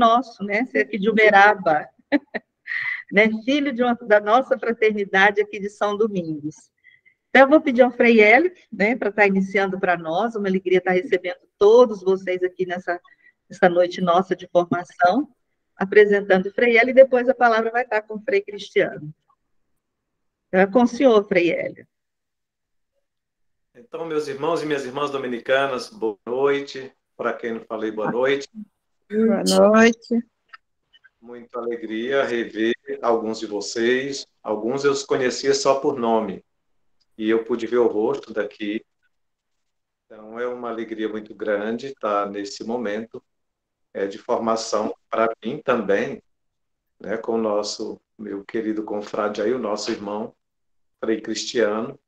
nosso, né? Você é aqui de Uberaba, né? Filho da nossa fraternidade aqui de São Domingos. Então, eu vou pedir ao Frei Hélio, né, para estar iniciando para nós, uma alegria estar recebendo todos vocês aqui nessa noite nossa de formação, apresentando o Frei Hélio, e depois a palavra vai estar com o Frei Cristiano. É com o senhor, Frei Hélio. Então, meus irmãos e minhas irmãs dominicanas, boa noite. Para quem não falei, boa noite. Boa noite. Muita alegria rever alguns de vocês. Alguns eu os conhecia só por nome. E eu pude ver o rosto daqui. Então, é uma alegria muito grande estar nesse momento de formação para mim também, né, com o meu querido confrade aí, o nosso irmão, Frei Cristiano.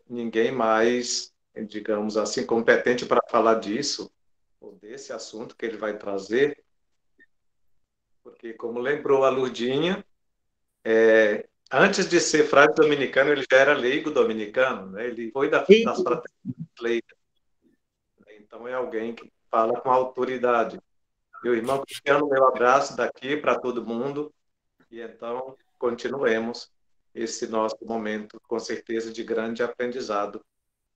Ninguém mais, digamos assim, competente para falar disso, ou desse assunto que ele vai trazer, porque, como lembrou a Lurdinha, antes de ser frade dominicano, ele já era leigo dominicano, né? Ele foi das fraternidades leigas. Então, é alguém que fala com autoridade. Meu irmão Cristiano, meu abraço daqui para todo mundo, e então continuemos esse nosso momento, com certeza, de grande aprendizado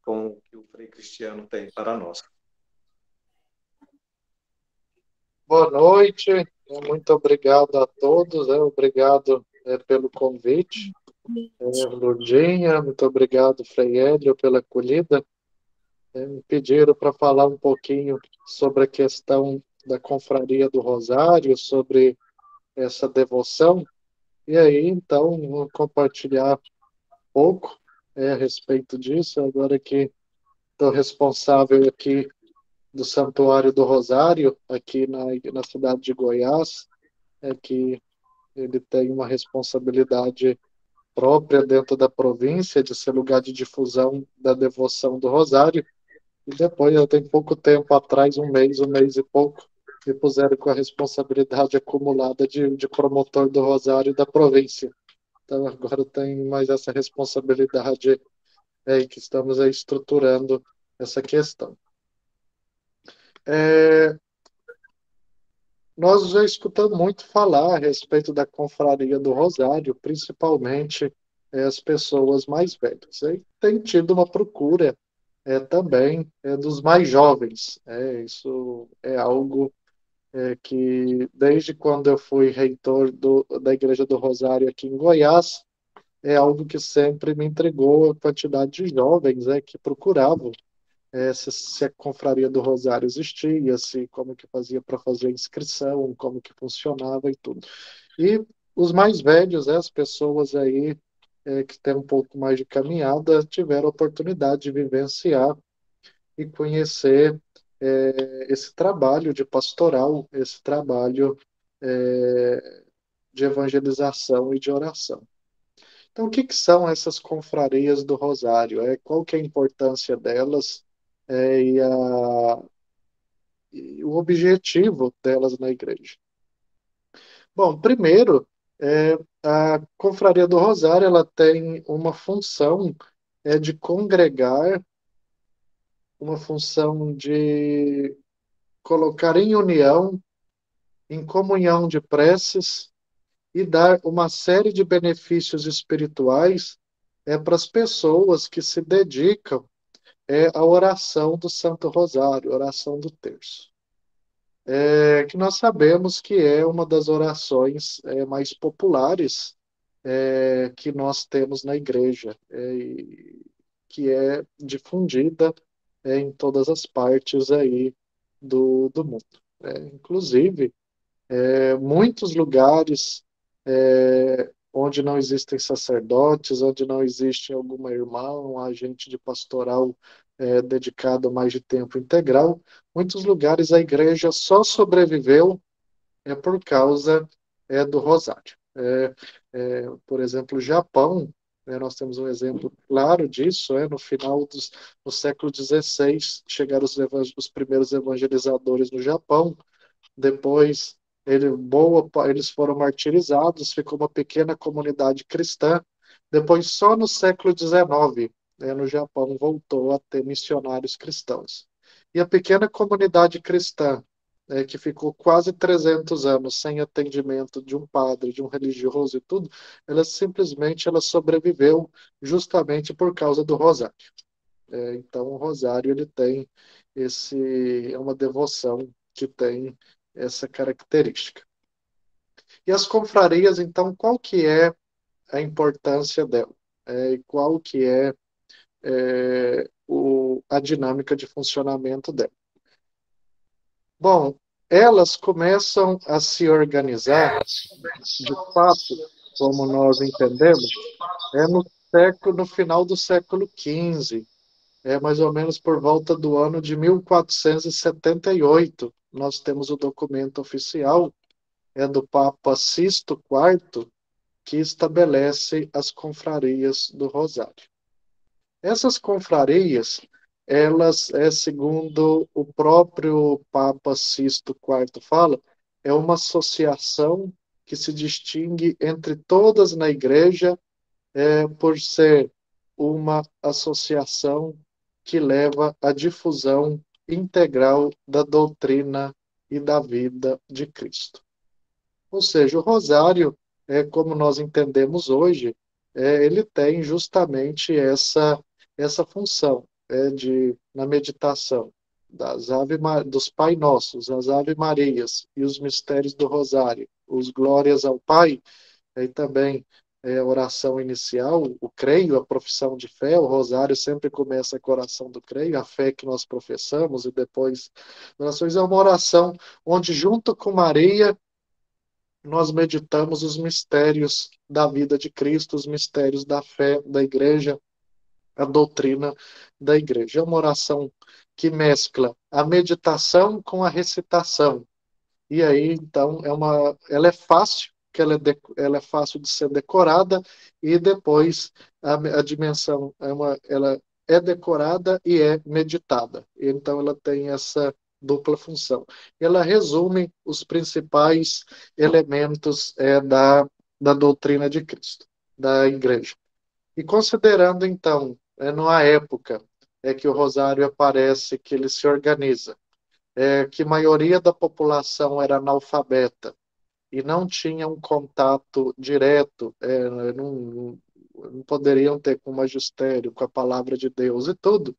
com o que o Frei Cristiano tem para nós. Boa noite, muito obrigado a todos, obrigado pelo convite. Lurdinha, muito obrigado, Frei Hélio, pela acolhida. Me pediram para falar um pouquinho sobre a questão da Confraria do Rosário, sobre essa devoção, e aí, então, vou compartilhar um pouco a respeito disso, agora que estou responsável aqui do Santuário do Rosário, aqui na cidade de Goiás, que ele tem uma responsabilidade própria dentro da província de ser lugar de difusão da devoção do Rosário. E depois, eu tenho pouco tempo atrás, um mês e pouco, me puseram com a responsabilidade acumulada de promotor do Rosário da província. Então, agora tem mais essa responsabilidade que estamos aí estruturando essa questão. Nós já escutamos muito falar a respeito da Confraria do Rosário, principalmente as pessoas mais velhas. E tem tido uma procura também dos mais jovens. Isso é algo que, desde quando eu fui reitor da Igreja do Rosário aqui em Goiás, é algo que sempre me entregou a quantidade de jovens que procuravam se a Confraria do Rosário existia, se como que fazia para fazer a inscrição, como que funcionava e tudo. E os mais velhos, as pessoas aí que têm um pouco mais de caminhada, tiveram a oportunidade de vivenciar e conhecer esse trabalho de pastoral, esse trabalho de evangelização e de oração. Então, o que são essas confrarias do Rosário? Qual que é a importância delas e o objetivo delas na igreja? Bom, primeiro, a Confraria do Rosário ela tem uma função de congregar, uma função de colocar em união, em comunhão de preces e dar uma série de benefícios espirituais para as pessoas que se dedicam à oração do Santo Rosário, oração do Terço. Que nós sabemos que é uma das orações mais populares que nós temos na igreja, que é difundida em todas as partes aí do mundo. Inclusive, muitos lugares onde não existem sacerdotes, onde não existe alguma irmã, um agente de pastoral dedicado a mais de tempo integral, muitos lugares a igreja só sobreviveu por causa do rosário. Por exemplo, o Japão, nós temos um exemplo claro disso, no final do século XVI, chegaram os primeiros evangelizadores no Japão, depois eles foram martirizados, ficou uma pequena comunidade cristã. Depois, só no século XIX, no Japão, voltou a ter missionários cristãos. E a pequena comunidade cristã que ficou quase 300 anos sem atendimento de um padre, de um religioso e tudo, ela sobreviveu justamente por causa do rosário. Então, o rosário ele tem é uma devoção que tem essa característica. E as confrarias, então, qual que é a importância dela? E qual que a dinâmica de funcionamento dela? Bom, elas começam a se organizar, de fato, como nós entendemos, no final do século XV, mais ou menos por volta do ano de 1478. Nós temos o documento oficial, do Papa Sisto IV, que estabelece as confrarias do Rosário. Essas confrarias, elas, segundo o próprio Papa Sisto IV fala, é uma associação que se distingue entre todas na igreja, por ser uma associação que leva à difusão integral da doutrina e da vida de Cristo. Ou seja, o rosário, como nós entendemos hoje, ele tem justamente essa função, na meditação dos Pai Nossos, as Ave Marias e os mistérios do rosário, os glórias ao Pai, e também a oração inicial, o creio, a profissão de fé, o rosário sempre começa com a oração do creio, a fé que nós professamos, e depois orações, é uma oração onde, junto com Maria, nós meditamos os mistérios da vida de Cristo, os mistérios da fé da igreja, a doutrina da igreja. É uma oração que mescla a meditação com a recitação. E aí, então, ela é fácil, que ela é fácil de ser decorada, e depois a dimensão, ela é decorada e é meditada. Então, ela tem essa dupla função. Ela resume os principais elementos da doutrina de Cristo, da igreja. E considerando, então, numa época que o rosário aparece, que ele se organiza, que a maioria da população era analfabeta e não tinha um contato direto, não poderiam ter com o magistério, com a palavra de Deus e tudo,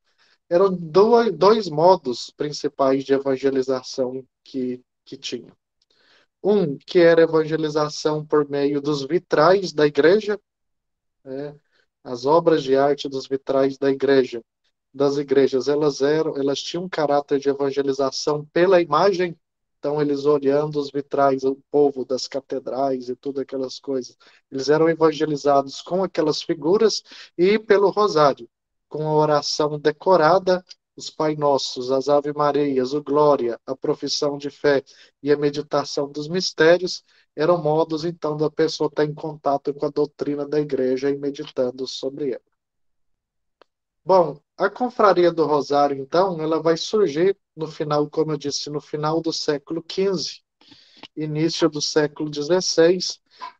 eram dois modos principais de evangelização que tinham. Um, que era evangelização por meio dos vitrais da igreja, as obras de arte dos vitrais das igrejas, elas tinham um caráter de evangelização pela imagem. Então, eles olhando os vitrais, o povo das catedrais e tudo aquelas coisas, eles eram evangelizados com aquelas figuras e pelo rosário, com a oração decorada, os Pai Nossos, as Ave Marias, o Glória, a profissão de fé e a meditação dos mistérios, eram modos, então, da pessoa estar em contato com a doutrina da igreja e meditando sobre ela. Bom, a Confraria do Rosário, então, ela vai surgir no final, como eu disse, no final do século XV, início do século XVI,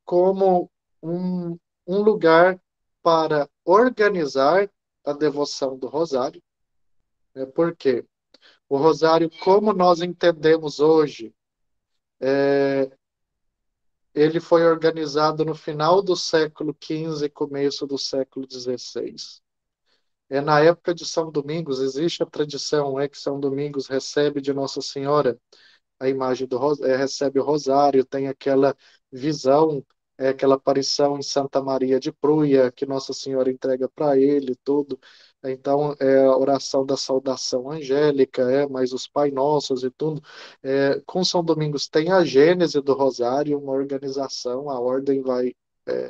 como um lugar para organizar a devoção do Rosário. Por quê? O Rosário, como nós entendemos hoje, ele foi organizado no final do século XV e começo do século XVI. Na época de São Domingos, existe a tradição que São Domingos recebe de Nossa Senhora a imagem recebe o rosário, tem aquela visão, aquela aparição em Santa Maria de Pruia, que Nossa Senhora entrega para ele, tudo. Então, a oração da saudação angélica, mais os Pai Nossos e tudo. Com São Domingos tem a gênese do rosário, uma organização, a ordem vai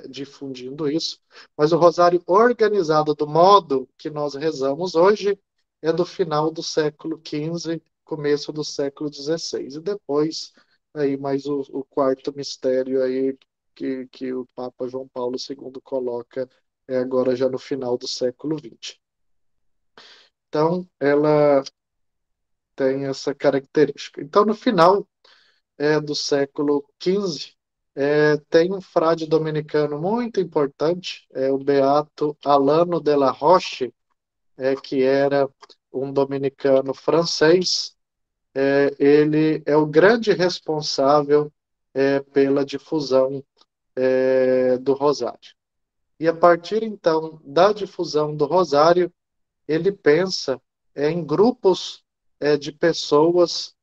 difundindo isso, mas o rosário organizado do modo que nós rezamos hoje é do final do século XV, começo do século XVI, e depois aí mais o quarto mistério aí que o Papa João Paulo II coloca agora já no final do século XX. Então, ela tem essa característica. Então, no final do século XV, tem um frade dominicano muito importante, o beato Alano de la Roche, que era um dominicano francês, ele é o grande responsável pela difusão do Rosário. E a partir, então, da difusão do Rosário, ele pensa em grupos de pessoas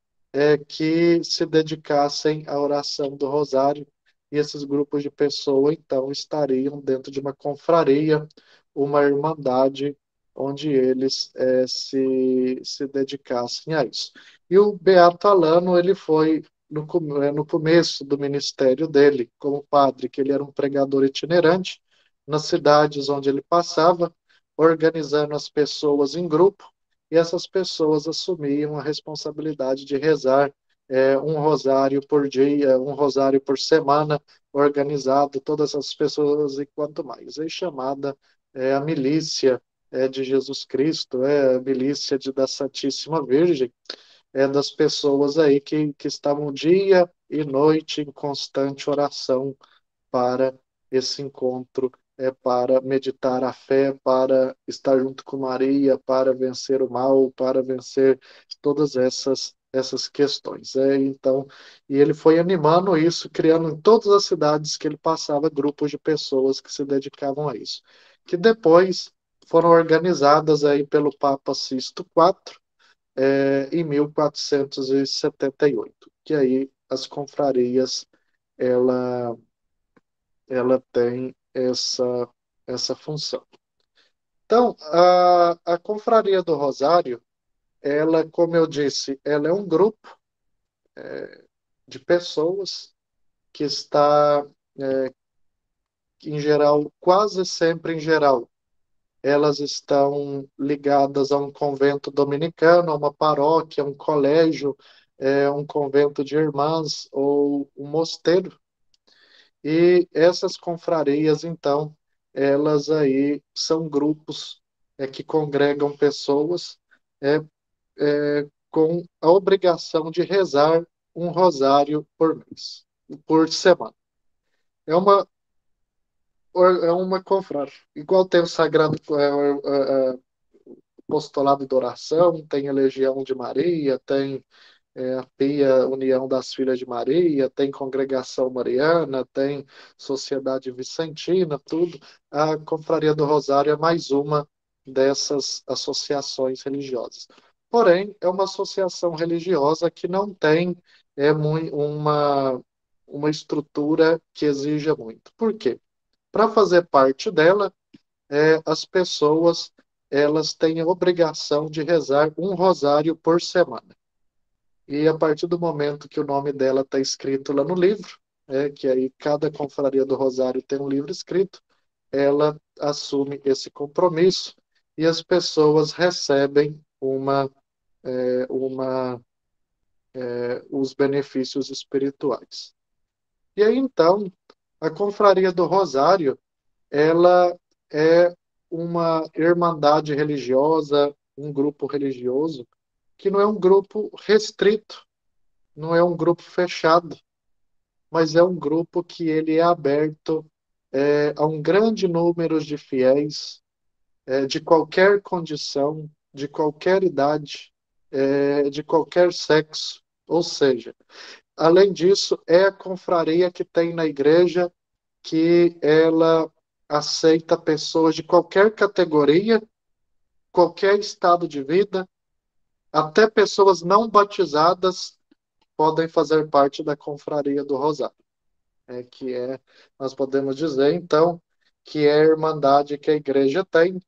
que se dedicassem à oração do Rosário, e esses grupos de pessoas, então, estariam dentro de uma confraria, uma irmandade, onde eles se dedicassem a isso. E o Beato Alano, ele foi, no começo do ministério dele, como padre, que ele era um pregador itinerante, nas cidades onde ele passava, organizando as pessoas em grupo, e essas pessoas assumiam a responsabilidade de rezar um rosário por dia, um rosário por semana, organizado, todas as pessoas e quanto mais. É chamada a milícia de Jesus Cristo, a milícia da Santíssima Virgem, das pessoas aí que estavam dia e noite em constante oração para esse encontro, para meditar a fé, para estar junto com Maria, para vencer o mal, para vencer todas essas questões. Então, e ele foi animando isso, criando em todas as cidades que ele passava grupos de pessoas que se dedicavam a isso, que depois foram organizadas aí pelo Papa Sisto IV, em 1478, que aí as confrarias ela tem essa função. Então, a Confraria do Rosário, ela, como eu disse, ela é um grupo de pessoas que está, em geral, quase sempre em geral, elas estão ligadas a um convento dominicano, a uma paróquia, um colégio, um convento de irmãs ou um mosteiro. E essas confrarias, então, elas aí são grupos que congregam pessoas com a obrigação de rezar um rosário por mês, por semana. É uma, é uma confraria. Igual tem o Sagrado Apostolado de Oração, tem a Legião de Maria, tem a Pia União das Filhas de Maria, tem Congregação Mariana, tem Sociedade Vicentina, tudo. A Confraria do Rosário é mais uma dessas associações religiosas. Porém, é uma associação religiosa que não tem uma estrutura que exija muito. Por quê? Para fazer parte dela, as pessoas elas têm a obrigação de rezar um rosário por semana. E a partir do momento que o nome dela está escrito lá no livro, que aí cada confraria do Rosário tem um livro escrito, ela assume esse compromisso e as pessoas recebem os benefícios espirituais. E aí então, a confraria do Rosário, ela é uma irmandade religiosa, um grupo religioso, que não é um grupo restrito, não é um grupo fechado, mas é um grupo que ele é aberto a um grande número de fiéis, de qualquer condição, de qualquer idade, de qualquer sexo. Ou seja, além disso, é a confraria que tem na igreja que ela aceita pessoas de qualquer categoria, qualquer estado de vida, até pessoas não batizadas podem fazer parte da confraria do Rosário, nós podemos dizer, então, que é a irmandade que a igreja tem,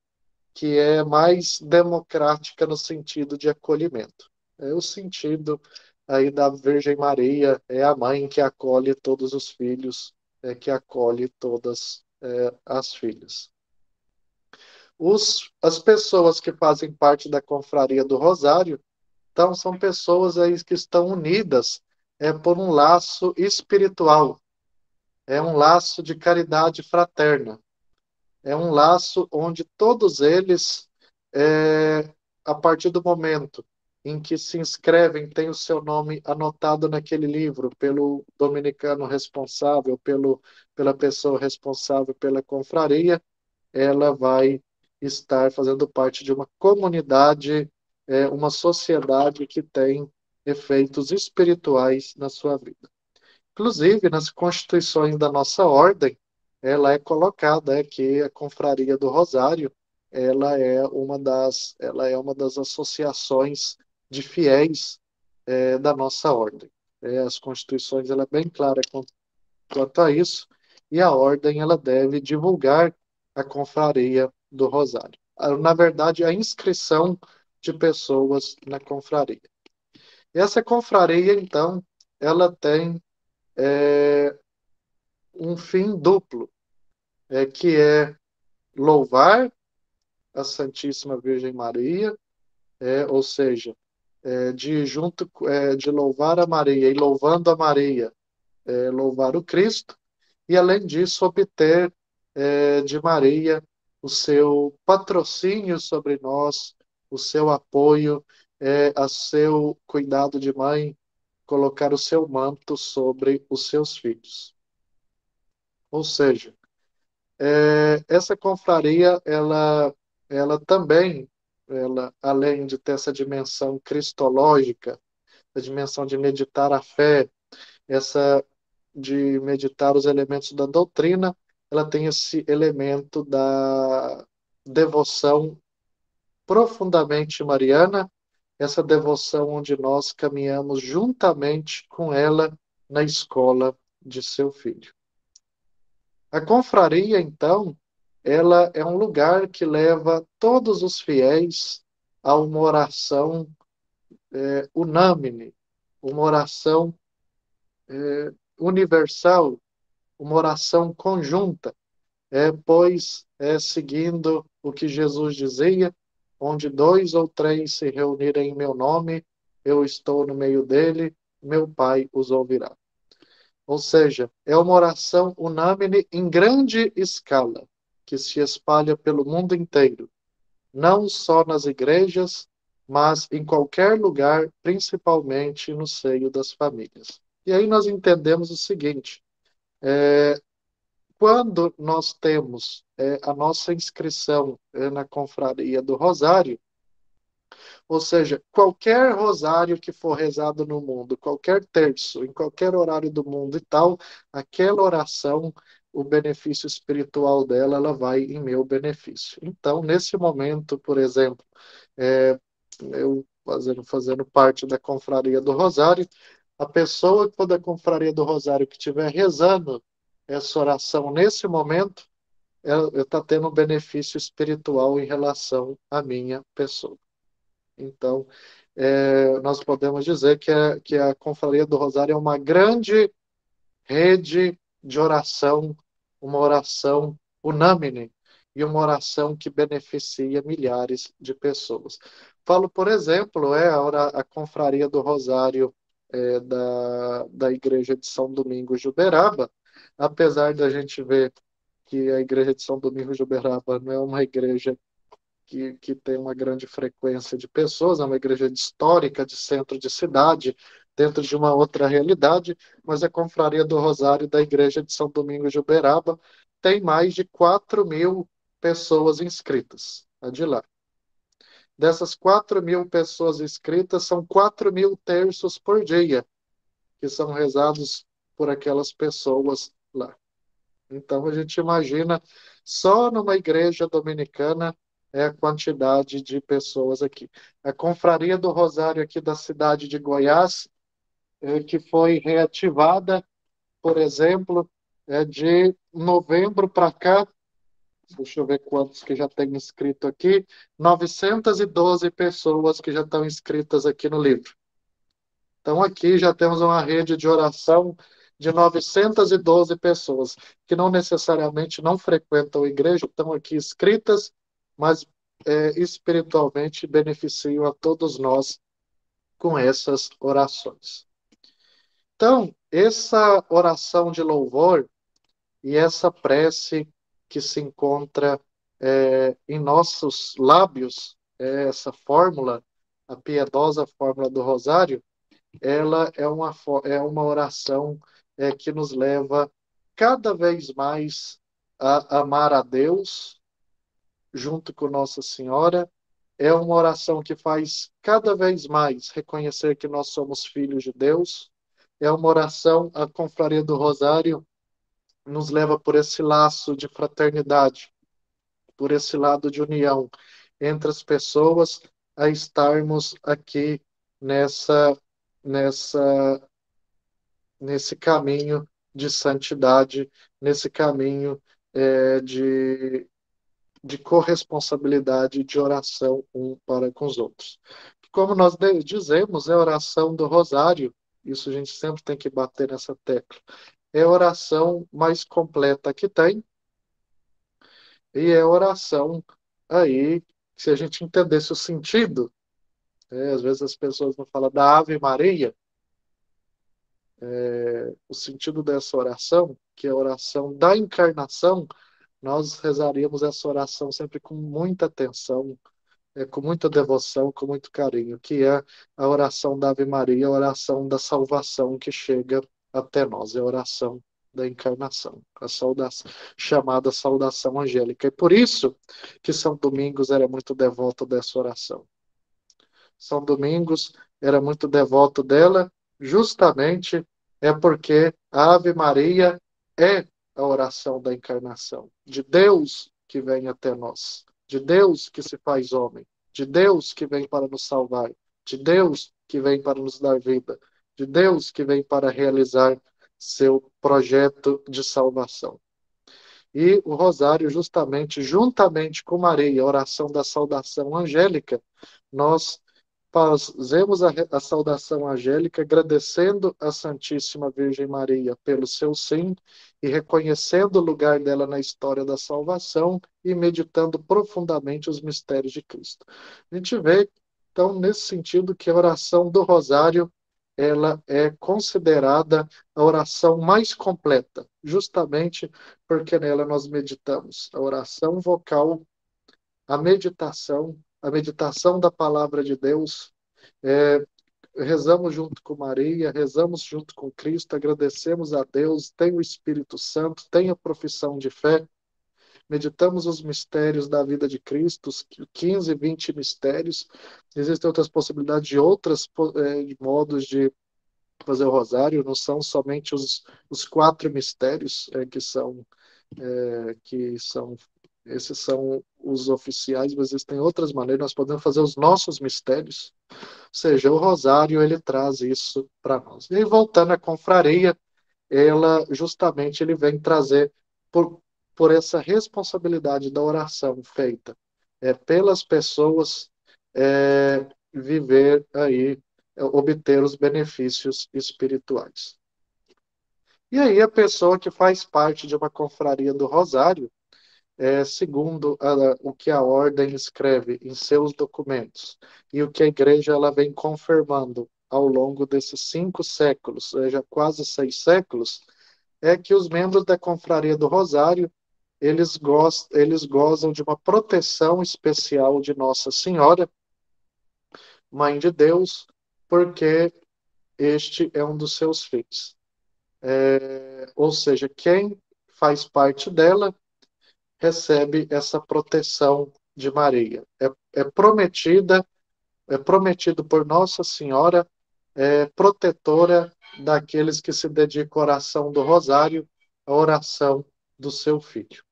que é mais democrática no sentido de acolhimento. É o sentido aí da Virgem Maria, é a mãe que acolhe todos os filhos, que acolhe todas as filhas. As pessoas que fazem parte da confraria do Rosário, então, são pessoas aí que estão unidas por um laço espiritual, é um laço de caridade fraterna, é um laço onde todos eles, a partir do momento em que se inscrevem, tem o seu nome anotado naquele livro, pelo dominicano responsável, pela pessoa responsável pela confraria, ela vai estar fazendo parte de uma comunidade, uma sociedade que tem efeitos espirituais na sua vida. Inclusive, nas constituições da nossa ordem, ela é colocada que a Confraria do Rosário, ela é uma das associações de fiéis da nossa ordem. As constituições, ela é bem clara quanto a isso, e a ordem, ela deve divulgar a Confraria do Rosário. Na verdade, a inscrição de pessoas na confraria. Essa confraria, então, ela tem um fim duplo, que é louvar a Santíssima Virgem Maria, ou seja, de louvar a Maria e louvando a Maria, louvar o Cristo, e além disso obter de Maria o seu patrocínio sobre nós, o seu apoio, a seu cuidado de mãe, colocar o seu manto sobre os seus filhos. Ou seja, essa confraria, ela também, além de ter essa dimensão cristológica, a dimensão de meditar a fé, essa de meditar os elementos da doutrina, ela tem esse elemento da devoção profundamente mariana, essa devoção onde nós caminhamos juntamente com ela na escola de seu filho. A confraria, então, ela é um lugar que leva todos os fiéis a uma oração unânime, uma oração universal, uma oração conjunta, pois seguindo o que Jesus dizia, onde 2 ou 3 se reunirem em meu nome, eu estou no meio dele, meu Pai os ouvirá. Ou seja, é uma oração unânime em grande escala, que se espalha pelo mundo inteiro, não só nas igrejas, mas em qualquer lugar, principalmente no seio das famílias. E aí nós entendemos o seguinte: quando nós temos a nossa inscrição na Confraria do Rosário, ou seja, qualquer rosário que for rezado no mundo, qualquer terço, em qualquer horário do mundo e tal, aquela oração, o benefício espiritual dela, ela vai em meu benefício. Então, nesse momento, por exemplo, eu fazendo parte da Confraria do Rosário, a pessoa que for da Confraria do Rosário que estiver rezando essa oração nesse momento, está tendo um benefício espiritual em relação à minha pessoa. Então, nós podemos dizer que a Confraria do Rosário é uma grande rede de oração, uma oração unânime e uma oração que beneficia milhares de pessoas. Falo, por exemplo, a Confraria do Rosário da Igreja de São Domingos de Uberaba, apesar da gente ver que a Igreja de São Domingos de Uberaba não é uma igreja que tem uma grande frequência de pessoas, é uma igreja histórica, de centro de cidade, dentro de uma outra realidade, mas a Confraria do Rosário da Igreja de São Domingos de Uberaba tem mais de 4.000 pessoas inscritas. É de lá. Dessas 4.000 pessoas inscritas, são 4.000 terços por dia, que são rezados por aquelas pessoas lá. Então, a gente imagina, só numa igreja dominicana, a quantidade de pessoas aqui. A Confraria do Rosário aqui da cidade de Goiás, que foi reativada, por exemplo, de novembro para cá, deixa eu ver quantos que já tem inscrito aqui, 912 pessoas que já estão inscritas aqui no livro. Então, aqui já temos uma rede de oração de 912 pessoas, que não necessariamente não frequentam a igreja, estão aqui inscritas, mas espiritualmente beneficiam a todos nós com essas orações. Então, essa oração de louvor e essa prece que se encontra em nossos lábios, essa fórmula, a piedosa fórmula do Rosário, ela é uma oração que nos leva cada vez mais a amar a Deus, junto com Nossa Senhora, é uma oração que faz cada vez mais reconhecer que nós somos filhos de Deus. É uma oração, a Confraria do Rosário nos leva por esse laço de fraternidade, por esse lado de união entre as pessoas, a estarmos aqui nessa, nessa, nesse caminho de santidade, nesse caminho de corresponsabilidade de oração um para com os outros. Como nós dizemos, é a oração do rosário, isso a gente sempre tem que bater nessa tecla, é a oração mais completa que tem, e é a oração aí, se a gente entendesse o sentido, às vezes as pessoas não falam da Ave Maria, o sentido dessa oração, que é a oração da encarnação, nós rezaríamos essa oração sempre com muita atenção, com muita devoção, com muito carinho, que é a oração da Ave Maria, a oração da salvação que chega até nós, é a oração da encarnação, a saudação, chamada saudação angélica. E por isso que São Domingos era muito devoto dessa oração. São Domingos era muito devoto dela, justamente porque a Ave Maria é a oração da encarnação, de Deus que vem até nós, de Deus que se faz homem, de Deus que vem para nos salvar, de Deus que vem para nos dar vida, de Deus que vem para realizar seu projeto de salvação. E o rosário, justamente, juntamente com Maria, a oração da saudação angélica, nós fazemos a saudação angélica agradecendo a Santíssima Virgem Maria pelo seu sim e reconhecendo o lugar dela na história da salvação e meditando profundamente os mistérios de Cristo. A gente vê, então, nesse sentido, que a oração do rosário ela é considerada a oração mais completa, justamente porque nela nós meditamos a oração vocal, a meditação da palavra de Deus, é, rezamos junto com Maria, rezamos junto com Cristo, agradecemos a Deus, tem o Espírito Santo, tem a profissão de fé, meditamos os mistérios da vida de Cristo, os 15, 20 mistérios. Existem outras possibilidades de outros modos de fazer o rosário, não são somente os 4 mistérios que são esses são os oficiais, mas existem outras maneiras, nós podemos fazer os nossos mistérios, ou seja, o rosário ele traz isso para nós. E aí, voltando à confraria, ela justamente ele vem trazer por essa responsabilidade da oração feita pelas pessoas viver aí, obter os benefícios espirituais. E aí a pessoa que faz parte de uma confraria do Rosário, segundo o que a ordem escreve em seus documentos e o que a igreja ela vem confirmando ao longo desses 5 séculos, ou seja, quase 6 séculos, é que os membros da confraria do Rosário eles gozam de uma proteção especial de Nossa Senhora, Mãe de Deus, porque este é um dos seus filhos. Ou seja, quem faz parte dela recebe essa proteção de Maria. É prometido por Nossa Senhora, protetora daqueles que se dedicam à oração do Rosário, à oração do seu filho.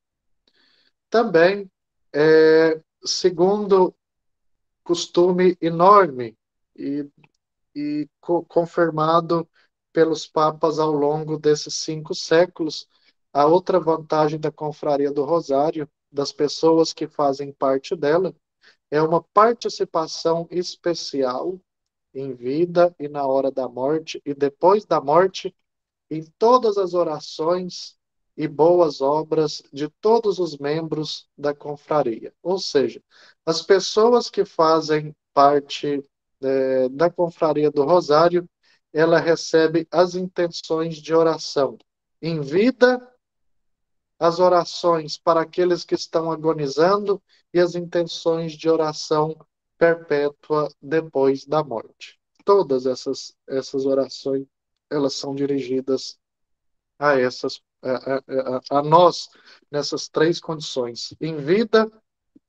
Também, segundo costume enorme e confirmado pelos papas ao longo desses 5 séculos, a outra vantagem da Confraria do Rosário, das pessoas que fazem parte dela, é uma participação especial em vida e na hora da morte e depois da morte em todas as orações e boas obras de todos os membros da confraria. Ou seja, as pessoas que fazem parte da confraria do Rosário, ela recebe as intenções de oração em vida, as orações para aqueles que estão agonizando e as intenções de oração perpétua depois da morte. Todas essas orações, elas são dirigidas a nós nessas 3 condições: em vida,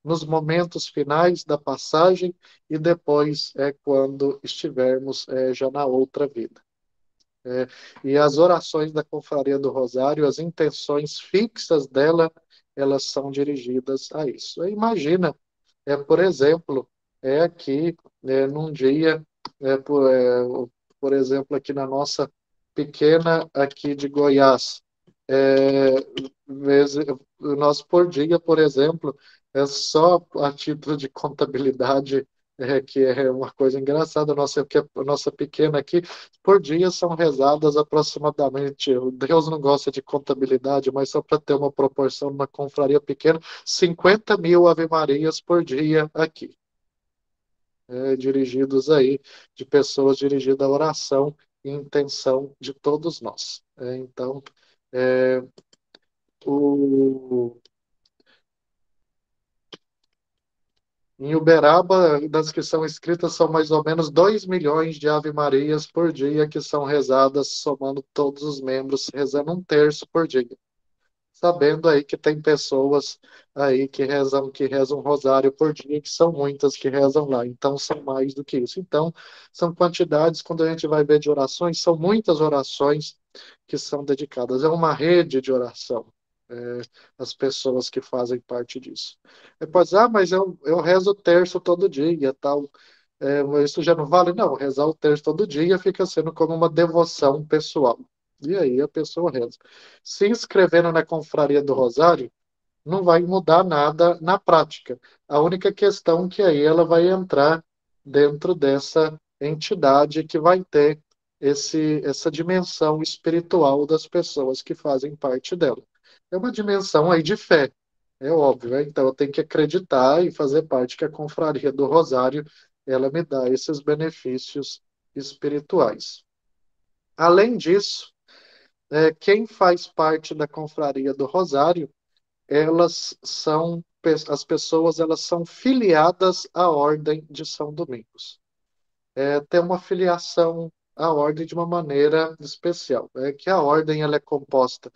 nos momentos finais da passagem e depois quando estivermos já na outra vida. E as orações da Confraria do Rosário, as intenções fixas dela, elas são dirigidas a isso. Imagina, por exemplo, aqui, num dia, por exemplo, aqui na nossa pequena aqui de Goiás, é, nós por dia, por exemplo, é só a título de contabilidade, que é uma coisa engraçada, a nossa pequena aqui, por dia são rezadas aproximadamente, Deus não gosta de contabilidade, mas só para ter uma proporção, numa confraria pequena, 50 mil ave-marias por dia aqui, dirigidos aí, de pessoas dirigidas à oração e intenção de todos nós. Então, é, o, em Uberaba, das que são escritas, são mais ou menos 2 milhões de ave-marias por dia que são rezadas, somando todos os membros, rezando um terço por dia. Sabendo aí que tem pessoas aí que rezam um rosário por dia, que são muitas que rezam lá, então são mais do que isso. Então, são quantidades, quando a gente vai ver de orações, são muitas orações que são dedicadas. É uma rede de oração, as pessoas que fazem parte disso. Depois, mas eu rezo o terço todo dia, tal. Isso já não vale? Não, rezar o terço todo dia fica sendo como uma devoção pessoal. E aí a pessoa reza. Se inscrevendo na Confraria do Rosário, não vai mudar nada na prática. A única questão que aí ela vai entrar dentro dessa entidade que vai ter essa dimensão espiritual das pessoas que fazem parte dela. É uma dimensão aí de fé, é óbvio, né? Então eu tenho que acreditar e fazer parte que a Confraria do Rosário ela me dá esses benefícios espirituais. Além disso, quem faz parte da Confraria do Rosário, as pessoas elas são filiadas à Ordem de São Domingos. Tem uma filiação à Ordem de uma maneira especial. Que a Ordem ela é composta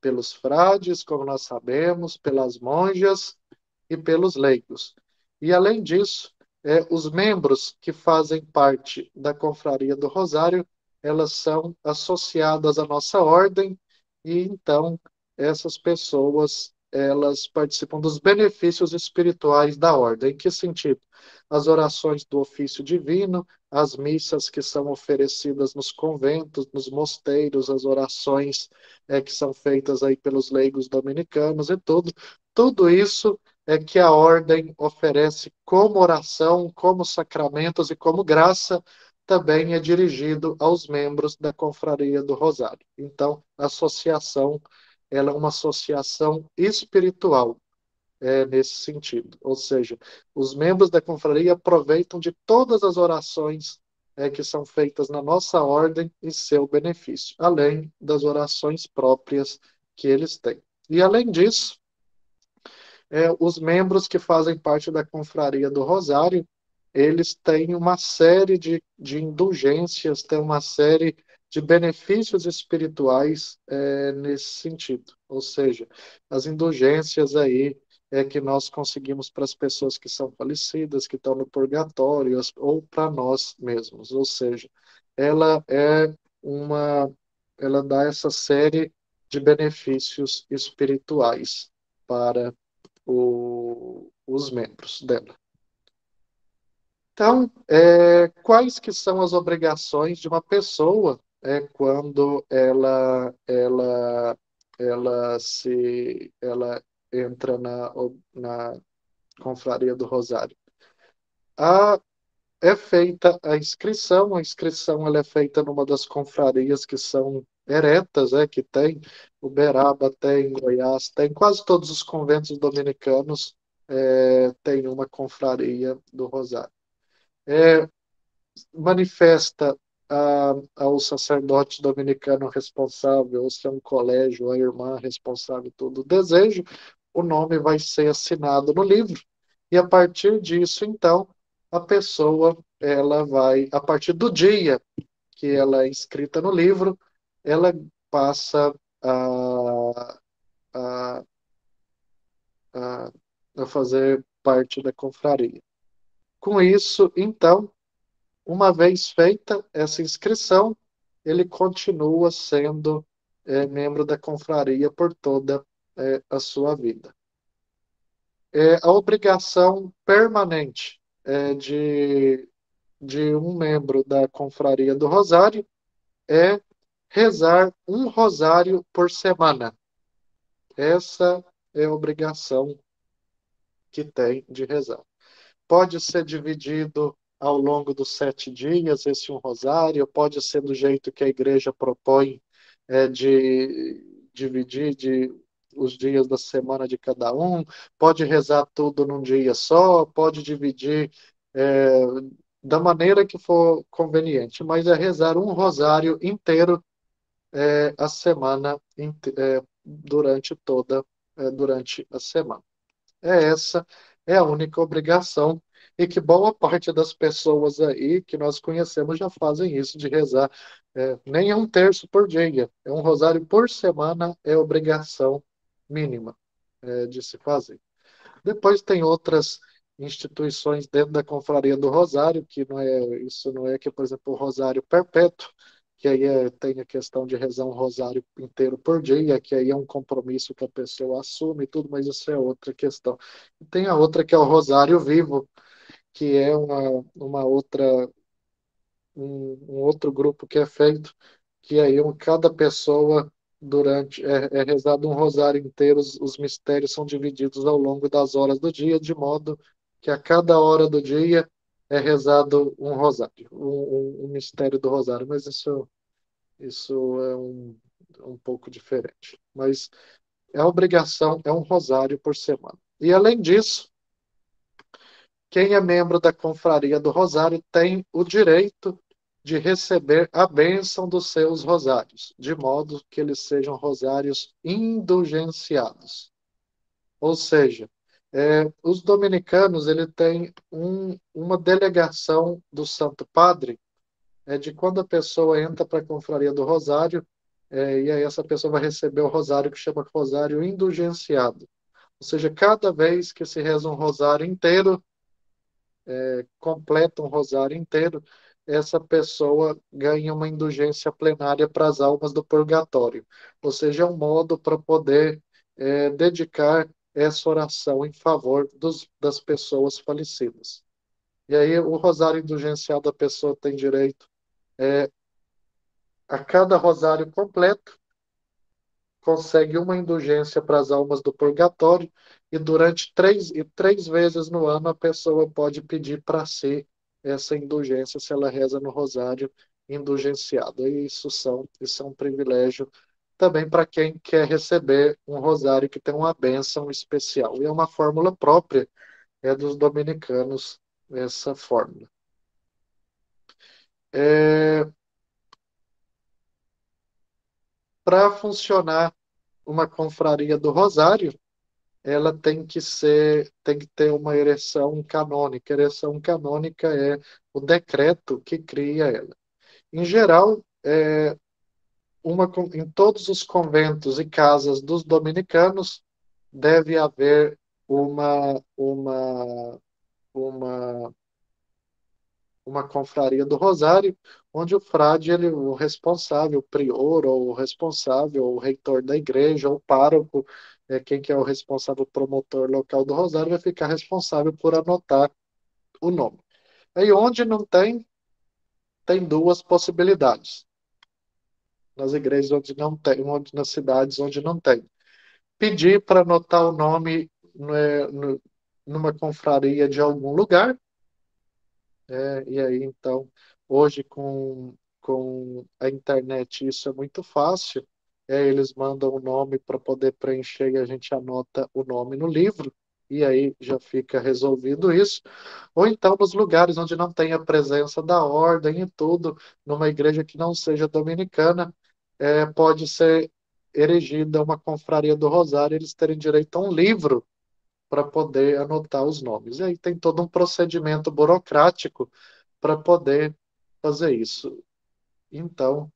pelos frades, como nós sabemos, pelas monjas e pelos leigos. E, além disso, os membros que fazem parte da Confraria do Rosário, elas são associadas à nossa ordem, e então essas pessoas elas participam dos benefícios espirituais da ordem. Em que sentido? As orações do ofício divino, as missas que são oferecidas nos conventos, nos mosteiros, as orações que são feitas aí pelos leigos dominicanos e tudo isso que a ordem oferece como oração, como sacramentos e como graça, também é dirigido aos membros da Confraria do Rosário. Então, a associação, ela é uma associação espiritual, nesse sentido. Ou seja, os membros da confraria aproveitam de todas as orações que são feitas na nossa ordem em seu benefício, além das orações próprias que eles têm. E, além disso, os membros que fazem parte da Confraria do Rosário, eles têm uma série de indulgências, têm uma série de benefícios espirituais nesse sentido. Ou seja, as indulgências aí que nós conseguimos para as pessoas que são falecidas, que estão no purgatório, ou para nós mesmos. Ou seja, ela é ela dá essa série de benefícios espirituais para os membros dela. Então, quais que são as obrigações de uma pessoa quando ela entra na Confraria do Rosário? A, É feita a inscrição ela é feita numa das confrarias que são eretas, que tem Uberaba, tem Goiás, tem quase todos os conventos dominicanos, tem uma confraria do Rosário. Manifesta ao sacerdote dominicano responsável, ou se é um colégio, a irmã responsável, tudo o desejo, o nome vai ser assinado no livro, e a partir disso, então, a pessoa, ela vai, a partir do dia que ela é inscrita no livro, ela passa a, a, a fazer parte da confraria. Com isso, então, uma vez feita essa inscrição, ele continua sendo membro da confraria por toda a sua vida. A obrigação permanente de um membro da confraria do Rosário é rezar um rosário por semana. Essa é a obrigação que tem de rezar. Pode ser dividido ao longo dos 7 dias, esse um rosário, pode ser do jeito que a igreja propõe, de dividir os dias da semana de cada um, pode rezar tudo num dia só, pode dividir é, da maneira que for conveniente, mas é rezar um rosário inteiro a semana, durante a semana. Essa é a única obrigação e que boa parte das pessoas aí que nós conhecemos já fazem isso de rezar. Nem é um terço por dia, é um rosário por semana, é obrigação mínima de se fazer. Depois tem outras instituições dentro da Confraria do Rosário, que isso não é que, por exemplo, o Rosário Perpétuo, que aí tem a questão de rezar um rosário inteiro por dia, que aí é um compromisso que a pessoa assume e tudo, mas isso é outra questão. E tem a outra que é o Rosário Vivo, que é um outro grupo que é feito, que aí cada pessoa é rezado um rosário inteiro, os mistérios são divididos ao longo das horas do dia, de modo que a cada hora do dia é rezado um rosário, um mistério do rosário, mas isso é um pouco diferente. Mas a obrigação é um rosário por semana. E além disso, quem é membro da Confraria do Rosário tem o direito de receber a bênção dos seus rosários, de modo que eles sejam rosários indulgenciados. Ou seja, os dominicanos ele têm uma delegação do Santo Padre, de quando a pessoa entra para a Confraria do Rosário, e aí essa pessoa vai receber o rosário que chama rosário indulgenciado. Ou seja, cada vez que se reza um rosário inteiro, completa um rosário inteiro, essa pessoa ganha uma indulgência plenária para as almas do purgatório. Ou seja, é um modo para poder dedicar essa oração em favor das pessoas falecidas. E aí, o rosário indulgenciado, a pessoa tem direito a cada rosário completo, consegue uma indulgência para as almas do purgatório, e durante três vezes no ano a pessoa pode pedir para si essa indulgência se ela reza no rosário indulgenciado. E isso é um privilégio também para quem quer receber um rosário que tem uma bênção especial. E é uma fórmula própria dos dominicanos, essa fórmula. Para funcionar uma confraria do Rosário, ela tem que ter uma ereção canônica. A ereção canônica é o decreto que cria ela. Em geral, em todos os conventos e casas dos dominicanos deve haver uma uma confraria do Rosário, onde o frade, o responsável, o prior, ou o responsável, ou o reitor da igreja, ou o pároco, quem que é o responsável promotor local do Rosário, vai ficar responsável por anotar o nome. Aí onde não tem, tem duas possibilidades. Nas igrejas onde não tem, nas cidades onde não tem. Pedir para anotar o nome numa confraria de algum lugar. E aí, então, hoje com a internet isso é muito fácil. Eles mandam o nome para poder preencher e a gente anota o nome no livro, e aí já fica resolvido isso. Ou então, nos lugares onde não tem a presença da ordem e tudo, numa igreja que não seja dominicana, pode ser erigida uma confraria do Rosário, eles terem direito a um livro para poder anotar os nomes. E aí tem todo um procedimento burocrático para poder fazer isso. Então,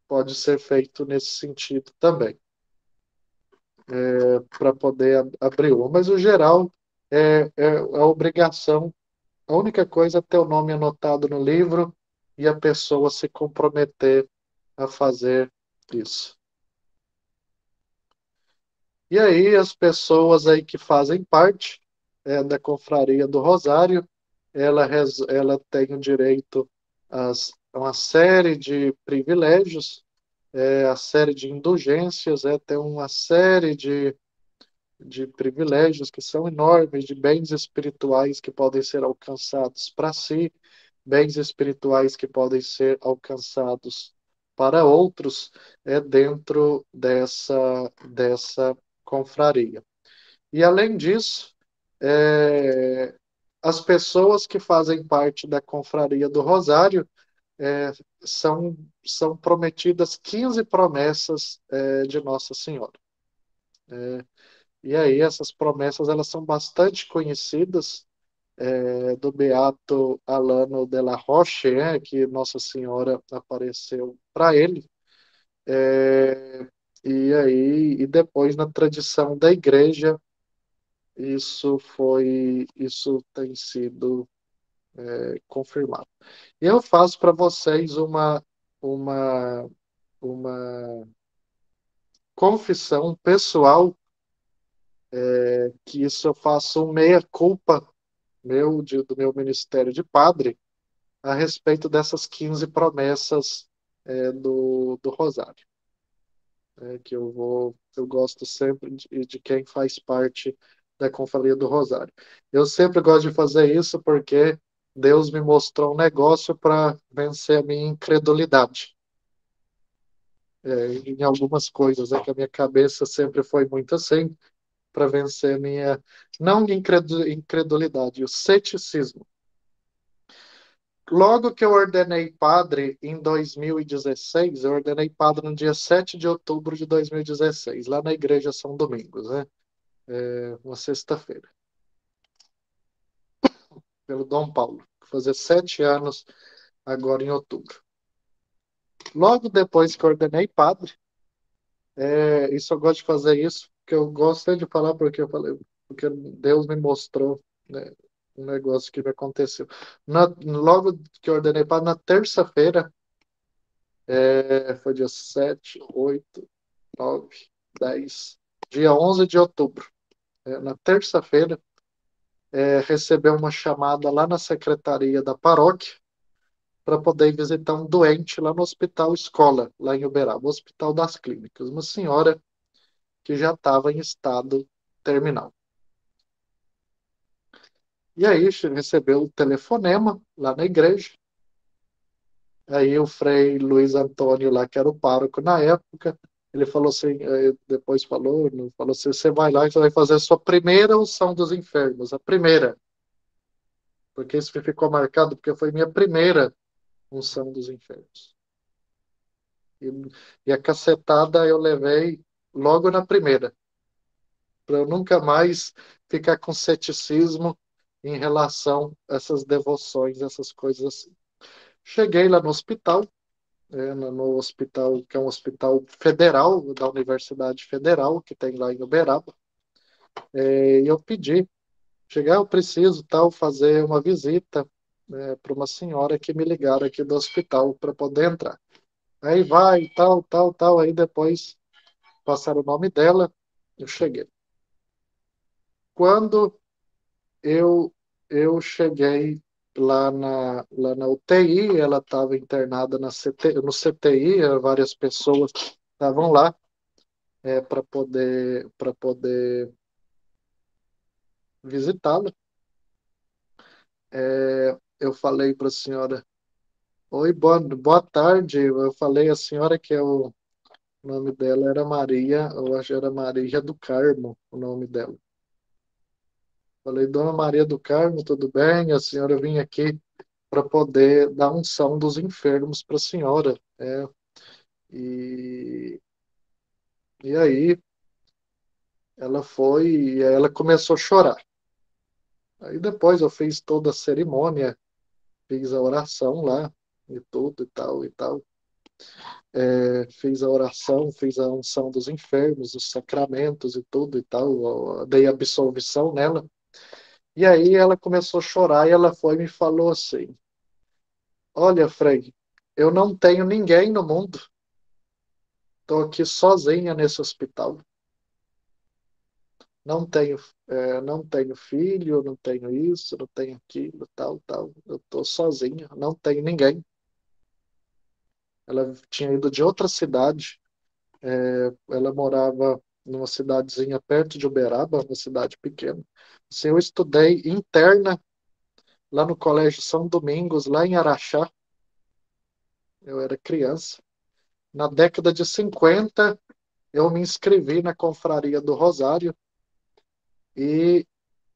pode ser feito nesse sentido também. para poder abrir uma. Mas o geral é a obrigação, a única coisa é ter o nome anotado no livro e a pessoa se comprometer a fazer isso. E aí as pessoas aí que fazem parte da Confraria do Rosário, ela tem o direito a uma série de privilégios, a série de indulgências, tem uma série de privilégios que são enormes, de bens espirituais que podem ser alcançados para si, bens espirituais que podem ser alcançados para outros, dentro dessa confraria. E além disso, é, as pessoas que fazem parte da confraria do Rosário é, são prometidas 15 promessas de Nossa Senhora. E aí essas promessas elas são bastante conhecidas, do Beato Alano de la Roche, que Nossa Senhora apareceu para ele. É, e depois na tradição da Igreja isso tem sido confirmado. E eu faço para vocês uma uma confissão pessoal, que isso eu faço um meia-culpa do meu ministério de padre, a respeito dessas 15 promessas do Rosário. Que eu gosto sempre de quem faz parte da Confraria do Rosário. Eu sempre gosto de fazer isso porque Deus me mostrou um negócio para vencer a minha incredulidade. Em algumas coisas, que a minha cabeça sempre foi muito assim, para vencer a minha, não incredulidade, o ceticismo. Logo que eu ordenei padre em 2016, eu ordenei padre no dia 7 de outubro de 2016, lá na Igreja São Domingos, né? Uma sexta-feira, pelo Dom Paulo. Vou fazer 7 anos agora em outubro. Logo depois que eu ordenei padre, isso eu gosto de fazer isso, porque eu gosto de falar porque eu falei, porque Deus me mostrou, né, um negócio que me aconteceu. Logo que eu ordenei padre, na terça-feira, foi dia 7, 8, 9, 10, dia 11 de outubro. Na terça-feira, recebeu uma chamada lá na secretaria da paróquia para poder visitar um doente lá no Hospital Escola, lá em Uberaba, o Hospital das Clínicas. Uma senhora que já estava em estado terminal. E aí recebeu o telefonema lá na igreja. Aí o Frei Luiz Antônio lá, que era o pároco na época, ele falou assim, depois falou assim, você vai lá e você vai fazer a sua primeira unção dos enfermos, a primeira. Porque isso ficou marcado, porque foi minha primeira unção dos enfermos. E, e a cacetada eu levei logo na primeira, para eu nunca mais ficar com ceticismo em relação a essas devoções, essas coisas assim. Cheguei lá no hospital, no hospital, que é um hospital federal, da Universidade Federal, que tem lá em Uberaba, e eu pedi, chegar, eu preciso fazer uma visita, para uma senhora que me ligaram aqui do hospital para poder entrar. Aí vai, tal, aí depois passaram o nome dela, eu cheguei. Quando eu, eu cheguei lá na UTI, ela estava internada no CTI, várias pessoas estavam lá para poder visitá-la. Eu falei para a senhora, oi, boa tarde. Eu falei a senhora que o nome dela era Maria, eu acho que era Maria do Carmo, o nome dela. Falei, Dona Maria do Carmo, tudo bem? A senhora vinha aqui para poder dar unção dos enfermos para a senhora. E, e aí ela foi e ela começou a chorar. Aí depois eu fiz toda a cerimônia, fiz a oração lá, e tudo e tal e tal. fiz a oração, fiz a unção dos enfermos, os sacramentos e tudo e tal, dei absolvição nela. E aí ela começou a chorar e ela foi e me falou assim: Olha, Frei, eu não tenho ninguém no mundo, estou aqui sozinha nesse hospital. Não tenho, não tenho filho, não tenho isso, não tenho aquilo, tal, tal. Eu estou sozinha, não tenho ninguém. Ela tinha ido de outra cidade, ela morava numa cidadezinha perto de Uberaba, uma cidade pequena. Assim, eu estudei interna lá no Colégio São Domingos, lá em Araxá. Eu era criança. Na década de 50, eu me inscrevi na Confraria do Rosário e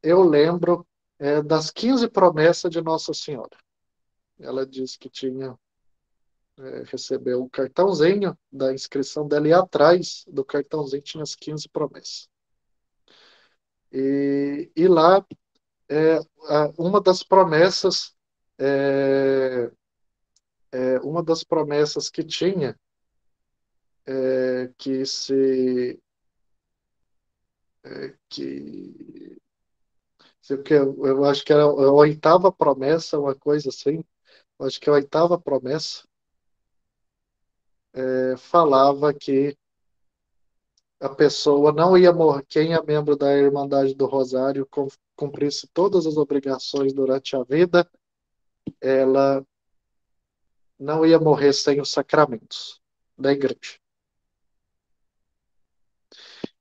eu lembro das 15 promessas de Nossa Senhora. Ela disse que tinha recebeu o cartãozinho da inscrição dela e atrás do cartãozinho tinha as 15 promessas. E lá, é, uma das promessas, é, uma das promessas que tinha, que se, que, que eu acho que era a oitava promessa, uma coisa assim, eu acho que a oitava promessa falava que a pessoa não ia morrer, quem é membro da Irmandade do Rosário cumprisse todas as obrigações durante a vida, ela não ia morrer sem os sacramentos da igreja.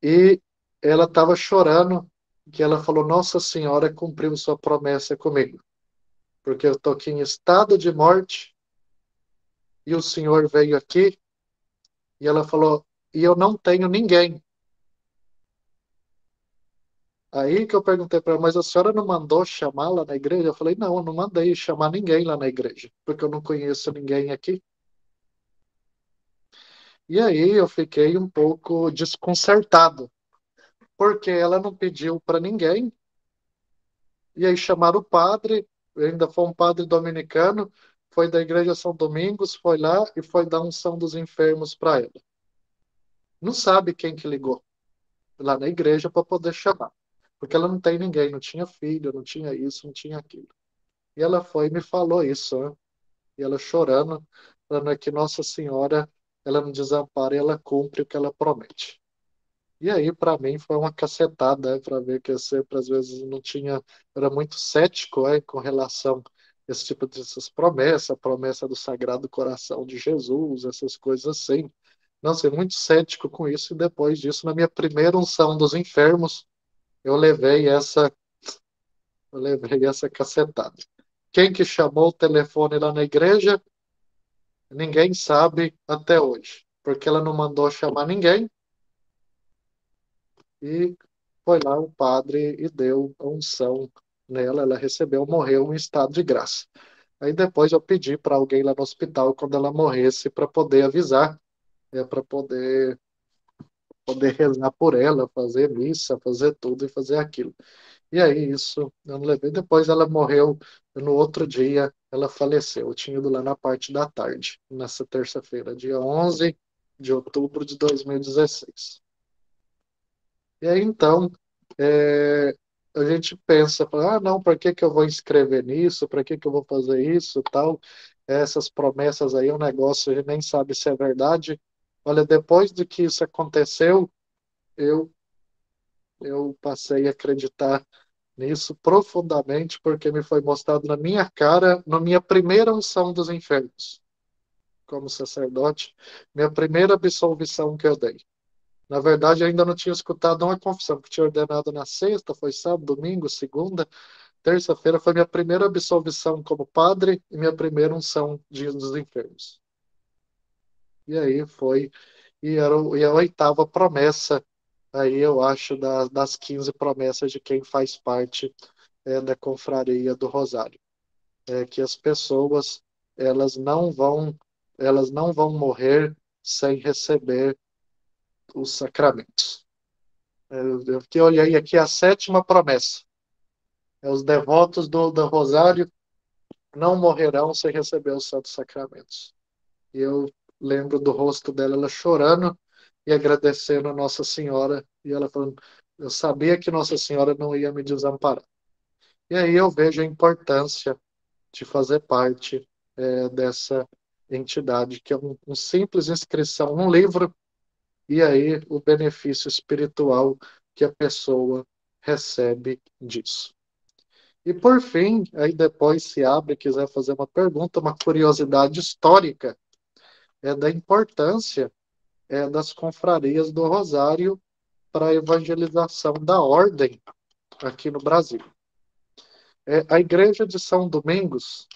E ela estava chorando, que ela falou: Nossa Senhora cumpriu sua promessa comigo, porque eu estou aqui em estado de morte e o Senhor veio aqui. E ela falou: E eu não tenho ninguém. Aí que eu perguntei para ela: Mas a senhora não mandou chamar lá na igreja? Eu falei: Não, eu não mandei chamar ninguém lá na igreja, porque eu não conheço ninguém aqui. E aí eu fiquei um pouco desconcertado, porque ela não pediu para ninguém. E aí chamaram o padre, ainda foi um padre dominicano, foi da Igreja São Domingos, foi lá e foi dar unção dos enfermos para ela. Não sabe quem que ligou lá na igreja para poder chamar, porque ela não tem ninguém, não tinha filho, não tinha isso, não tinha aquilo. E ela foi e me falou isso, né? E ela chorando, falando que Nossa Senhora, ela não desampara e ela cumpre o que ela promete. E aí, para mim, foi uma cacetada, para ver que eu sempre, às vezes, não tinha. Era muito cético com relação a esse tipo de essas promessas, a promessa do Sagrado Coração de Jesus, essas coisas assim. Não, ser muito cético com isso, e depois disso, na minha primeira unção dos enfermos, eu levei essa, eu levei essa cacetada. Quem que chamou o telefone lá na igreja? Ninguém sabe até hoje, porque ela não mandou chamar ninguém. E foi lá o padre e deu a unção nela. Ela recebeu, morreu em estado de graça. Aí depois eu pedi para alguém lá no hospital, quando ela morresse, para poder avisar, para poder rezar por ela, fazer missa, fazer tudo e fazer aquilo. E aí isso eu não levei. Depois ela morreu, no outro dia ela faleceu. Eu tinha ido lá na parte da tarde, nessa terça-feira, dia 11 de outubro de 2016. E aí, então, é, a gente pensa, fala, não, para que que eu vou inscrever nisso? Para que que eu vou fazer isso, tal? Essas promessas aí, é um negócio, a gente nem sabe se é verdade. Olha, depois de que isso aconteceu, eu, eu passei a acreditar nisso profundamente, porque me foi mostrado na minha cara, na minha primeira unção dos enfermos, como sacerdote, minha primeira absolvição que eu dei. Na verdade, eu ainda não tinha escutado uma confissão, que tinha ordenado na sexta, foi sábado, domingo, segunda, terça-feira, foi minha primeira absolvição como padre e minha primeira unção dos enfermos. E aí foi, e a oitava promessa, aí eu acho, das 15 promessas de quem faz parte da confraria do Rosário. É que as pessoas, elas não vão, elas não vão morrer sem receber os sacramentos. Eu que olhei aqui a sétima promessa. Os devotos do Rosário não morrerão sem receber os santos sacramentos. E eu lembro do rosto dela, ela chorando e agradecendo a Nossa Senhora, e ela falando, eu sabia que Nossa Senhora não ia me desamparar. E aí eu vejo a importância de fazer parte dessa entidade, que é um simples inscrição num livro, e aí o benefício espiritual que a pessoa recebe disso. E por fim, aí depois se abre, quiser fazer uma pergunta, uma curiosidade histórica da importância das confrarias do Rosário para a evangelização da ordem aqui no Brasil. A igreja de São Domingos,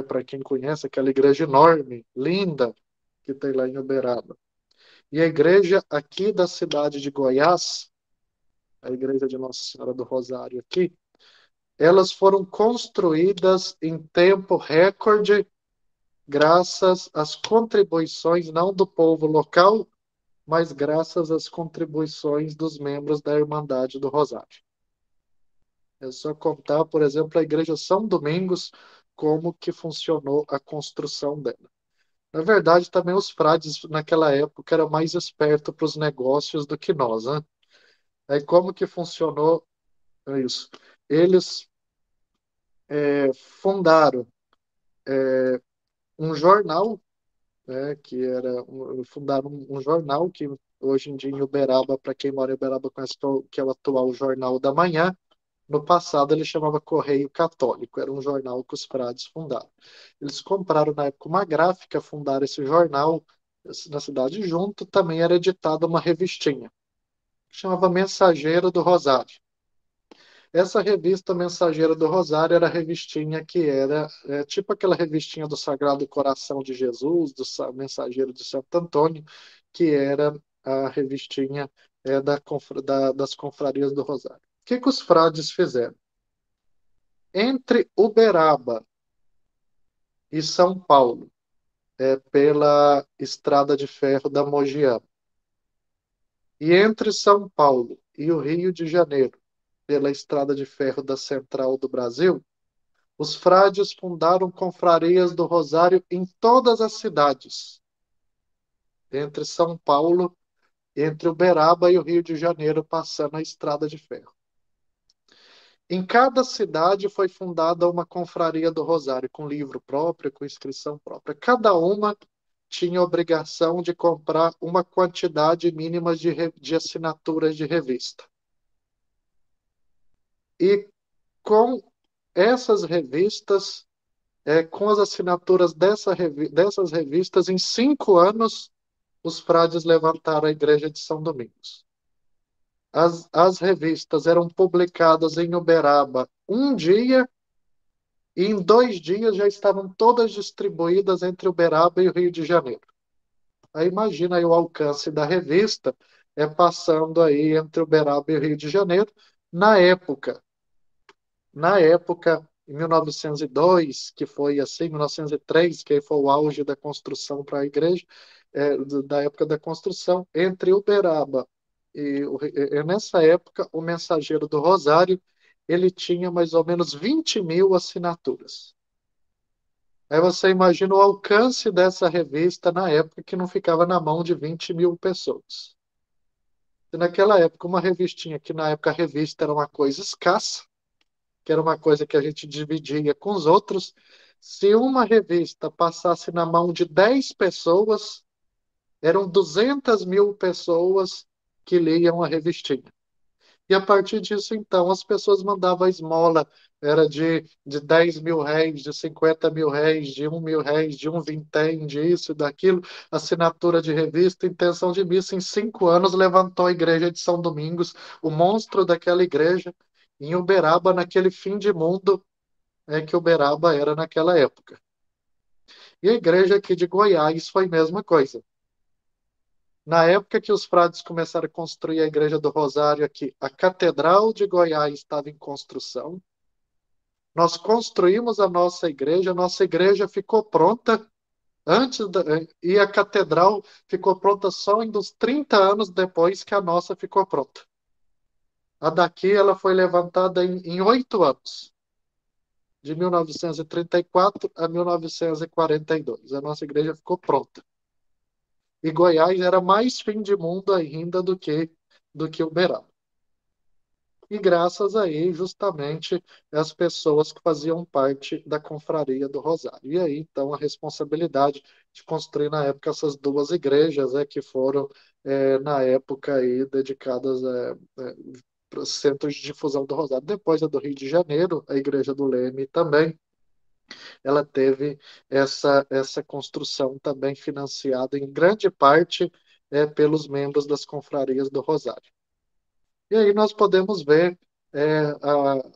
para quem conhece, aquela igreja enorme, linda, que tem lá em Uberaba. E a igreja aqui da cidade de Goiás, a igreja de Nossa Senhora do Rosário aqui, elas foram construídas em tempo recorde, graças às contribuições não do povo local, mas graças às contribuições dos membros da Irmandade do Rosário. É só contar, por exemplo, a Igreja São Domingos, como que funcionou a construção dela. Na verdade, também os frades naquela época eram mais espertos para os negócios do que nós, né? Aí como que funcionou isso? Eles fundaram um jornal, né, fundaram um jornal que hoje em dia em Uberaba, para quem mora em Uberaba conhece, que é o atual Jornal da Manhã. No passado ele chamava Correio Católico, era um jornal que os frades fundaram. Eles compraram na época uma gráfica, fundaram esse jornal na cidade junto, também era editada uma revistinha, que chamava Mensageiro do Rosário. Essa revista Mensageiro do Rosário era a revistinha que era tipo aquela revistinha do Sagrado Coração de Jesus, do Mensageiro de Santo Antônio, que era a revistinha das confrarias do Rosário. O que os frades fizeram? Entre Uberaba e São Paulo, pela estrada de ferro da Mogiana, e entre São Paulo e o Rio de Janeiro, pela estrada de ferro da Central do Brasil, os frades fundaram confrarias do Rosário em todas as cidades, entre São Paulo, entre Uberaba e o Rio de Janeiro, passando a estrada de ferro. Em cada cidade foi fundada uma confraria do Rosário, com livro próprio, com inscrição própria. Cada uma tinha obrigação de comprar uma quantidade mínima de assinaturas de revista. E com essas revistas, com as assinaturas dessas revistas, em 5 anos, os frades levantaram a Igreja de São Domingos. As revistas eram publicadas em Uberaba um dia, e em 2 dias já estavam todas distribuídas entre Uberaba e o Rio de Janeiro. Aí imagina aí o alcance da revista passando aí entre Uberaba e o Rio de Janeiro. Na época, em 1902, que foi assim, 1903, que foi o auge da construção para a igreja, da época da construção, entre Uberaba nessa época, o Mensageiro do Rosário, ele tinha mais ou menos 20.000 assinaturas. Aí você imagina o alcance dessa revista na época, que não ficava na mão de 20.000 pessoas. E naquela época, uma revistinha, que na época a revista era uma coisa escassa, que era uma coisa que a gente dividia com os outros, se uma revista passasse na mão de 10 pessoas, eram 200.000 pessoas que liam a revistinha. E a partir disso, então, as pessoas mandavam a esmola, era de 10.000 réis, de 50.000 réis, de 1.000 réis, de um vintém, disso, daquilo, assinatura de revista, intenção de missa. Em 5 anos levantou a igreja de São Domingos, o monstro daquela igreja, em Uberaba, naquele fim de mundo que Uberaba era naquela época. E a igreja aqui de Goiás foi a mesma coisa. Na época que os frades começaram a construir a Igreja do Rosário aqui, a Catedral de Goiás estava em construção. Nós construímos a nossa igreja ficou pronta e a catedral ficou pronta só em uns 30 anos depois que a nossa ficou pronta. A daqui ela foi levantada em 8 anos, de 1934 a 1942. A nossa igreja ficou pronta. e Goiás era mais fim de mundo ainda do que Uberaba. E graças a ele, justamente, as pessoas que faziam parte da Confraria do Rosário. E aí, então, a responsabilidade de construir, na época, essas duas igrejas, que foram, na época, aí, dedicadas para centros de difusão do Rosário. Depois, a do Rio de Janeiro, a Igreja do Leme também, ela teve essa construção também financiada, em grande parte, pelos membros das Confrarias do Rosário. E aí nós podemos ver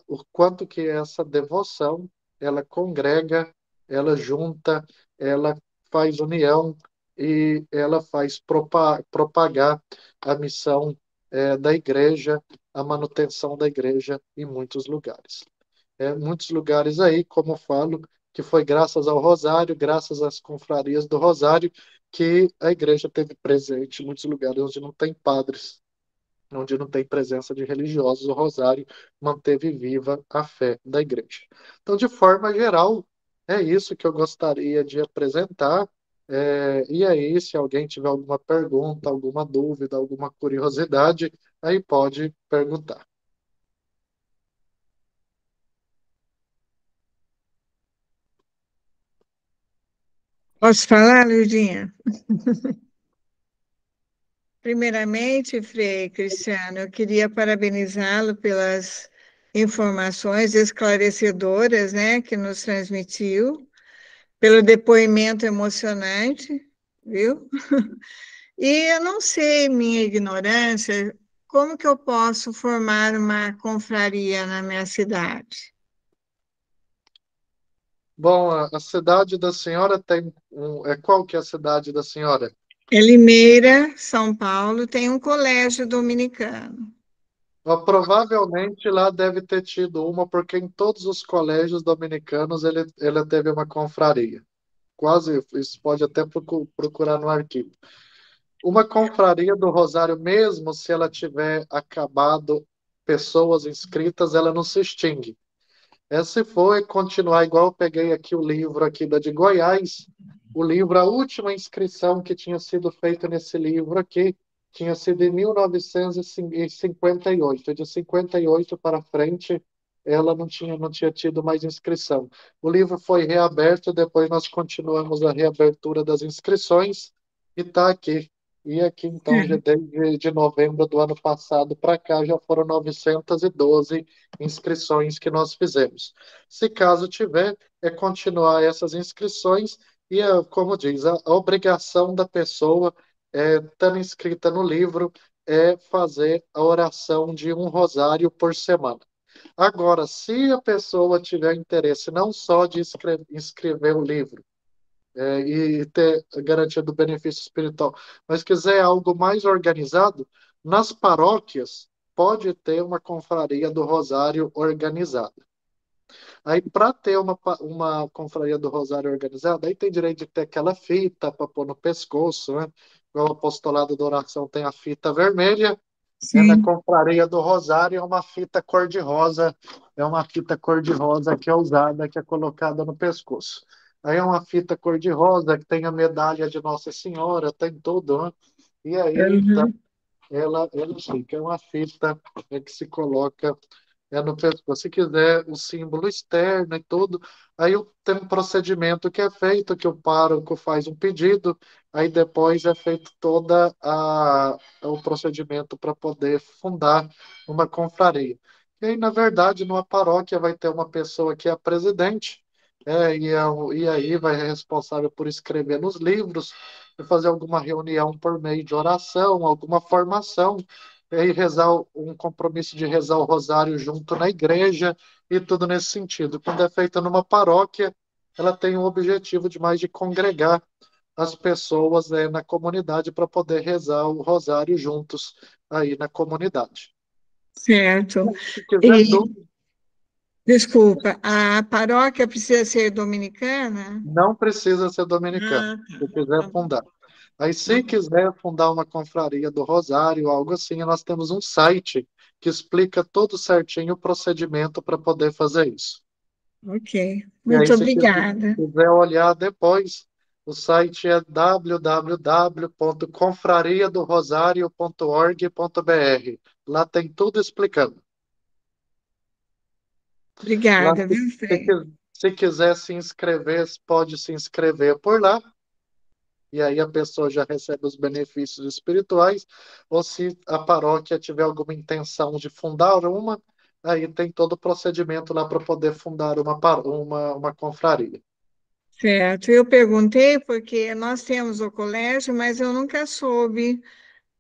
o quanto que essa devoção, ela congrega, ela junta, ela faz união e ela faz propagar a missão da igreja, a manutenção da igreja em muitos lugares. Muitos lugares aí, como eu falo, que foi graças ao Rosário, graças às confrarias do Rosário, que a igreja teve presente em muitos lugares onde não tem padres, onde não tem presença de religiosos, o Rosário manteve viva a fé da igreja. Então, de forma geral, é isso que eu gostaria de apresentar. E aí, se alguém tiver alguma pergunta, alguma dúvida, alguma curiosidade, aí pode perguntar. Posso falar, Lurdinha? Primeiramente, Frei Cristiano, eu queria parabenizá-lo pelas informações esclarecedoras, né, que nos transmitiu, pelo depoimento emocionante, viu? E eu não sei, minha ignorância, como que eu posso formar uma confraria na minha cidade? Bom, a cidade da senhora tem qual que é a cidade da senhora? Em Limeira, São Paulo, tem um colégio dominicano. Provavelmente lá deve ter tido uma, porque em todos os colégios dominicanos ele teve uma confraria. Quase, isso pode até procurar no arquivo. Uma confraria do Rosário, mesmo se ela tiver acabado pessoas inscritas, ela não se extingue. Se for continuar igual eu peguei aqui o livro aqui da de Goiás, o livro, a última inscrição que tinha sido feita nesse livro aqui, tinha sido em 1958. De 58 para frente, ela não tinha tido mais inscrição. O livro foi reaberto, depois nós continuamos a reabertura das inscrições e está aqui. E aqui, então, já desde de novembro do ano passado para cá, já foram 912 inscrições que nós fizemos. Se caso tiver, continuar essas inscrições e, como diz, a obrigação da pessoa, estando inscrita no livro, é fazer a oração de um rosário por semana. Agora, se a pessoa tiver interesse não só de inscrever o livro, e ter garantia do benefício espiritual, mas quiser algo mais organizado, nas paróquias pode ter uma confraria do Rosário organizada. Aí, para ter uma confraria do Rosário organizada, aí tem direito de ter aquela fita para pôr no pescoço, né? O apostolado da oração tem a fita vermelha, na Sim. confraria do Rosário é uma fita cor-de-rosa, que é usada, que é colocada no pescoço. Aí é uma fita cor-de-rosa que tem a medalha de Nossa Senhora, tem tudo, né? E aí, então, Uhum. ela fica, é uma fita que se coloca no pescoço. Se quiser o símbolo externo e tudo, aí tem um procedimento que é feito, que o pároco faz um pedido, aí depois é feito o procedimento para poder fundar uma confraria. E aí, na verdade, numa paróquia vai ter uma pessoa que é a presidente, e aí vai ser responsável por escrever nos livros, e fazer alguma reunião por meio de oração, alguma formação, e rezar um compromisso de rezar o rosário junto na igreja e tudo nesse sentido. Quando é feita numa paróquia, ela tem o objetivo de congregar as pessoas na comunidade para poder rezar o rosário juntos aí na comunidade. Certo. Se quiser E, dúvida, desculpa, a paróquia precisa ser dominicana? não precisa ser dominicano, Ah, se quiser tá. fundar. Aí, Tá se bom. quiser fundar uma confraria do Rosário, algo assim, nós temos um site que explica tudo certinho o procedimento para poder fazer isso. Ok. E aí, Muito se obrigada. quiser olhar depois, O site é www.confrariadorosario.org.br. Lá tem tudo explicando. Lá, Obrigada, viu, Frei? se quiser se inscrever, pode se inscrever por lá. E aí a pessoa já recebe os benefícios espirituais. Ou se a paróquia tiver alguma intenção de fundar uma, aí tem todo o procedimento lá para poder fundar uma confraria. Certo. Eu perguntei porque nós temos o colégio, mas eu nunca soube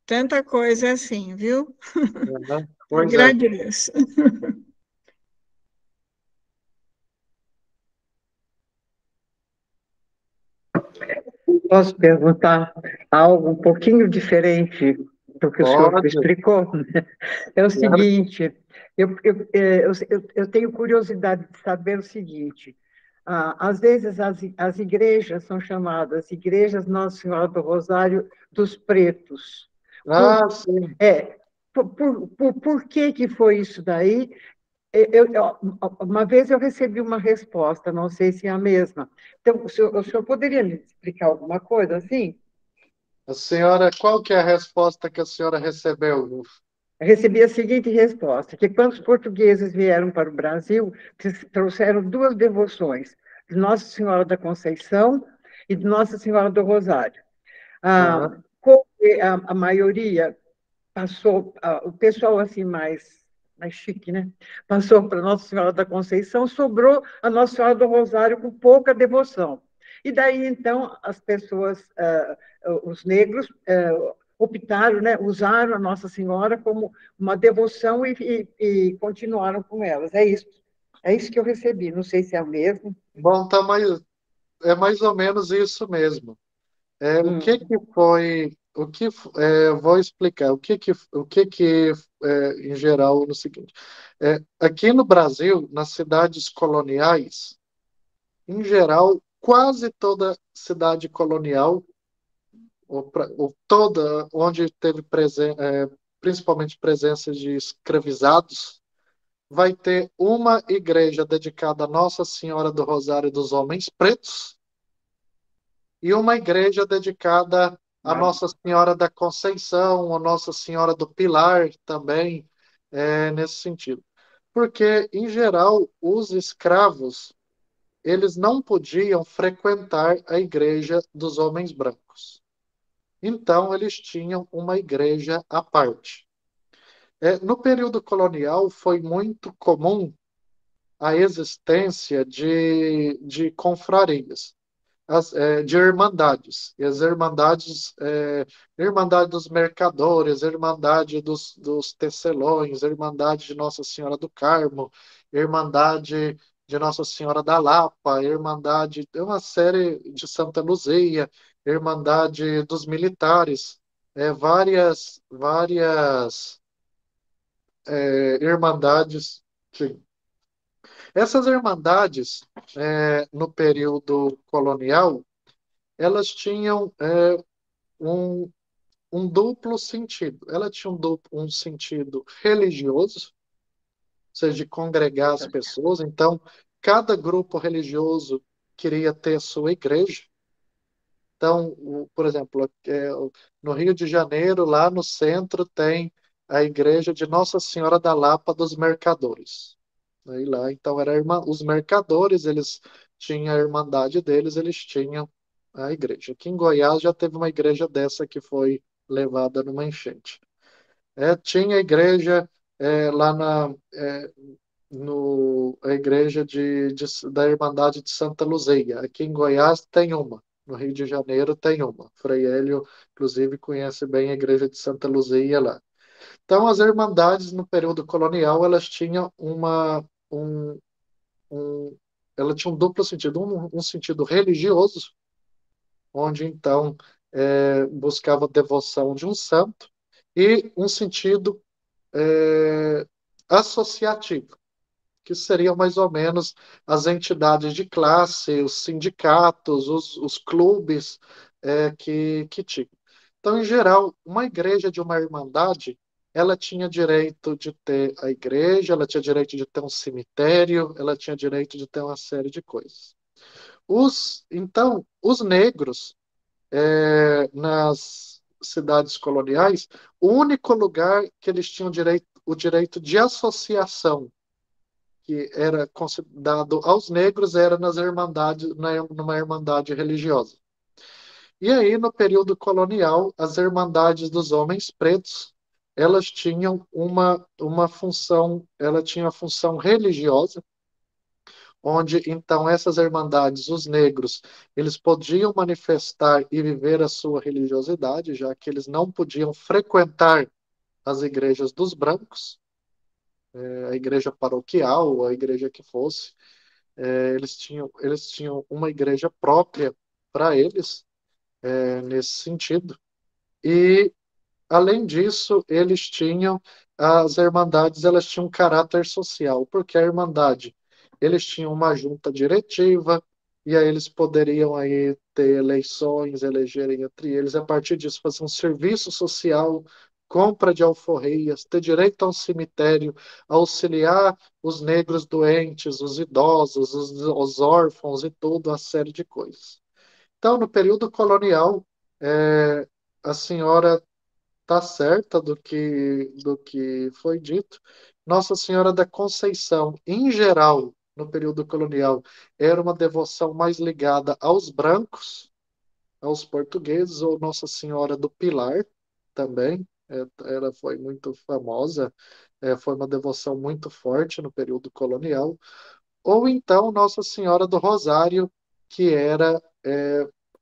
tanta coisa assim, viu? Né? Pois é. Agradeço. Posso perguntar algo um pouquinho diferente do que o senhor Pode, explicou? É o claro. seguinte, eu tenho curiosidade de saber o seguinte, às vezes as igrejas são chamadas Igrejas Nossa Senhora do Rosário dos Pretos. Ah, sim. Por que foi isso daí? Uma vez eu recebi uma resposta, não sei se é a mesma. Então, o senhor poderia me explicar alguma coisa assim? A senhora, qual que é a resposta que a senhora recebeu? Eu recebi a seguinte resposta, que quando os portugueses vieram para o Brasil, trouxeram duas devoções, de Nossa Senhora da Conceição e de Nossa Senhora do Rosário. Aham. Como a maioria passou, o pessoal assim mais chique, né? Passou para Nossa Senhora da Conceição, sobrou a Nossa Senhora do Rosário com pouca devoção. E daí, então, as pessoas, os negros, optaram, né, usaram a Nossa Senhora como uma devoção e continuaram com elas. É isso que eu recebi. Não sei se é o mesmo. Bom, é mais ou menos isso mesmo. O que Hum, que foi, vou explicar, em geral, no seguinte, aqui no Brasil, nas cidades coloniais, em geral, quase toda cidade colonial, ou toda onde teve principalmente presença de escravizados, vai ter uma igreja dedicada a Nossa Senhora do Rosário dos Homens Pretos e uma igreja dedicada a Nossa Senhora da Conceição, a Nossa Senhora do Pilar também, nesse sentido. Porque, em geral, os escravos, eles não podiam frequentar a igreja dos homens brancos. Então, eles tinham uma igreja à parte. No período colonial, foi muito comum a existência de confrarias, de irmandades. E as irmandades, Irmandade dos Mercadores, Irmandade dos Tecelões, Irmandade de Nossa Senhora do Carmo, Irmandade de Nossa Senhora da Lapa, Irmandade, uma série de Santa Luzia, Irmandade dos Militares, várias irmandades. Sim. Essas irmandades, no período colonial, elas tinham um, um duplo sentido. Ela tinha um sentido religioso, ou seja, de congregar as pessoas. Então, cada grupo religioso queria ter a sua igreja. Então, por exemplo, no Rio de Janeiro, lá no centro, tem a igreja de Nossa Senhora da Lapa dos Mercadores. Aí lá, então, os mercadores, eles tinham a irmandade deles, eles tinham a igreja. Aqui em Goiás já teve uma igreja dessa que foi levada numa enchente. Tinha a igreja lá a igreja da Irmandade de Santa Luzia. Aqui em Goiás tem uma. No Rio de Janeiro tem uma. Frei Hélio, inclusive, conhece bem a igreja de Santa Luzia lá. Então, as irmandades no período colonial, elas tinham um, ela tinha um duplo sentido, um sentido religioso, onde então buscava devoção de um santo, e um sentido associativo, que seriam mais ou menos as entidades de classe, os sindicatos, os clubes que tinham. Então, em geral, uma igreja de uma irmandade, ela tinha direito de ter a igreja, ela tinha direito de ter um cemitério, ela tinha direito de ter uma série de coisas. Então, os negros, nas cidades coloniais, o único lugar que eles tinham o direito de associação, que era dado aos negros, era nas irmandades, numa irmandade religiosa. E aí, no período colonial, as irmandades dos homens pretos, elas tinham uma função, ela tinha a função religiosa, onde então essas irmandades, os negros, eles podiam manifestar e viver a sua religiosidade, já que eles não podiam frequentar as igrejas dos brancos, a igreja paroquial, a igreja que fosse, eles tinham uma igreja própria para eles, nesse sentido. E, além disso, as irmandades, elas tinham um caráter social, porque a irmandade, eles tinham uma junta diretiva, e aí eles poderiam aí ter eleições, elegerem entre eles, a partir disso fazer um serviço social, compra de alforrias, ter direito a um cemitério, auxiliar os negros doentes, os idosos, os órfãos e tudo, uma série de coisas. Então, no período colonial, a senhora está certa do que foi dito. Nossa Senhora da Conceição, em geral, no período colonial, era uma devoção mais ligada aos brancos, aos portugueses, ou Nossa Senhora do Pilar também. Ela foi muito famosa, foi uma devoção muito forte no período colonial. Ou então Nossa Senhora do Rosário, que era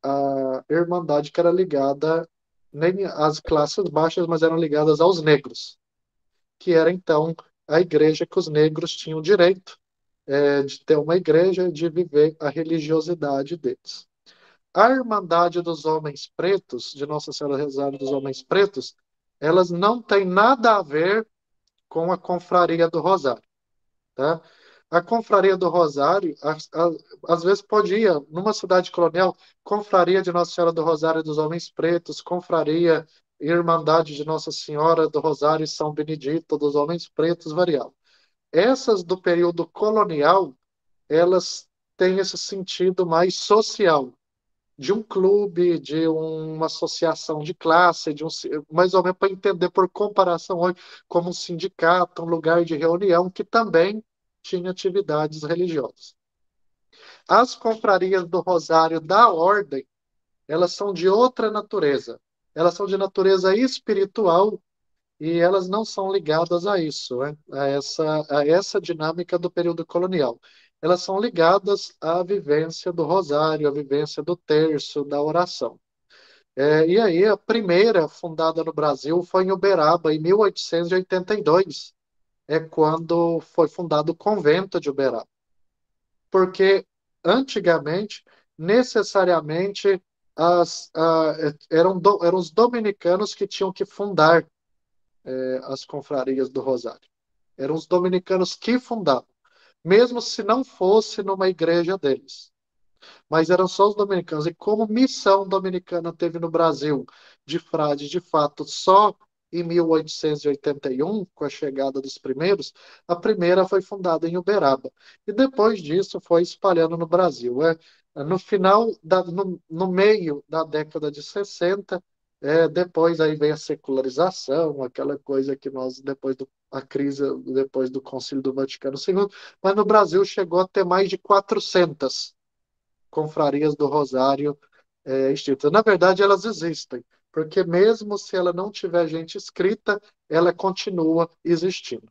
a irmandade que era ligada nem às classes baixas, mas eram ligadas aos negros, que era então a igreja que os negros tinham direito de ter uma igreja, de viver a religiosidade deles. A Irmandade dos Homens Pretos, de Nossa Senhora do Rosário dos Homens Pretos, elas não têm nada a ver com a Confraria do Rosário, tá? A Confraria do Rosário, às vezes pode ir, numa cidade colonial, Confraria de Nossa Senhora do Rosário dos Homens Pretos, Confraria Irmandade de Nossa Senhora do Rosário e São Benedito dos Homens Pretos, variava. Essas do período colonial, elas têm esse sentido mais social, de um clube, de uma associação de classe, mais ou menos para entender por comparação hoje, como um sindicato, um lugar de reunião que também tinha atividades religiosas. As confrarias do Rosário da Ordem, elas são de outra natureza. Elas são de natureza espiritual e elas não são ligadas a isso, né? a essa dinâmica do período colonial. Elas são ligadas à vivência do rosário, à vivência do terço, da oração. E aí, a primeira fundada no Brasil foi em Uberaba, em 1882, quando foi fundado o convento de Uberaba. Porque, antigamente, necessariamente, eram os dominicanos que tinham que fundar as confrarias do Rosário. Eram os dominicanos que fundavam, mesmo se não fosse numa igreja deles. Mas eram só os dominicanos. E como missão dominicana teve no Brasil de frade, de fato, só em 1881, com a chegada dos primeiros, a primeira foi fundada em Uberaba. E depois disso foi espalhando no Brasil. No final, no meio da década de 60, depois aí veio a secularização, aquela coisa que nós, a crise, depois do Concílio do Vaticano II, mas no Brasil chegou a ter mais de 400 confrarias do Rosário extintas. Na verdade, elas existem, porque mesmo se ela não tiver gente inscrita, ela continua existindo.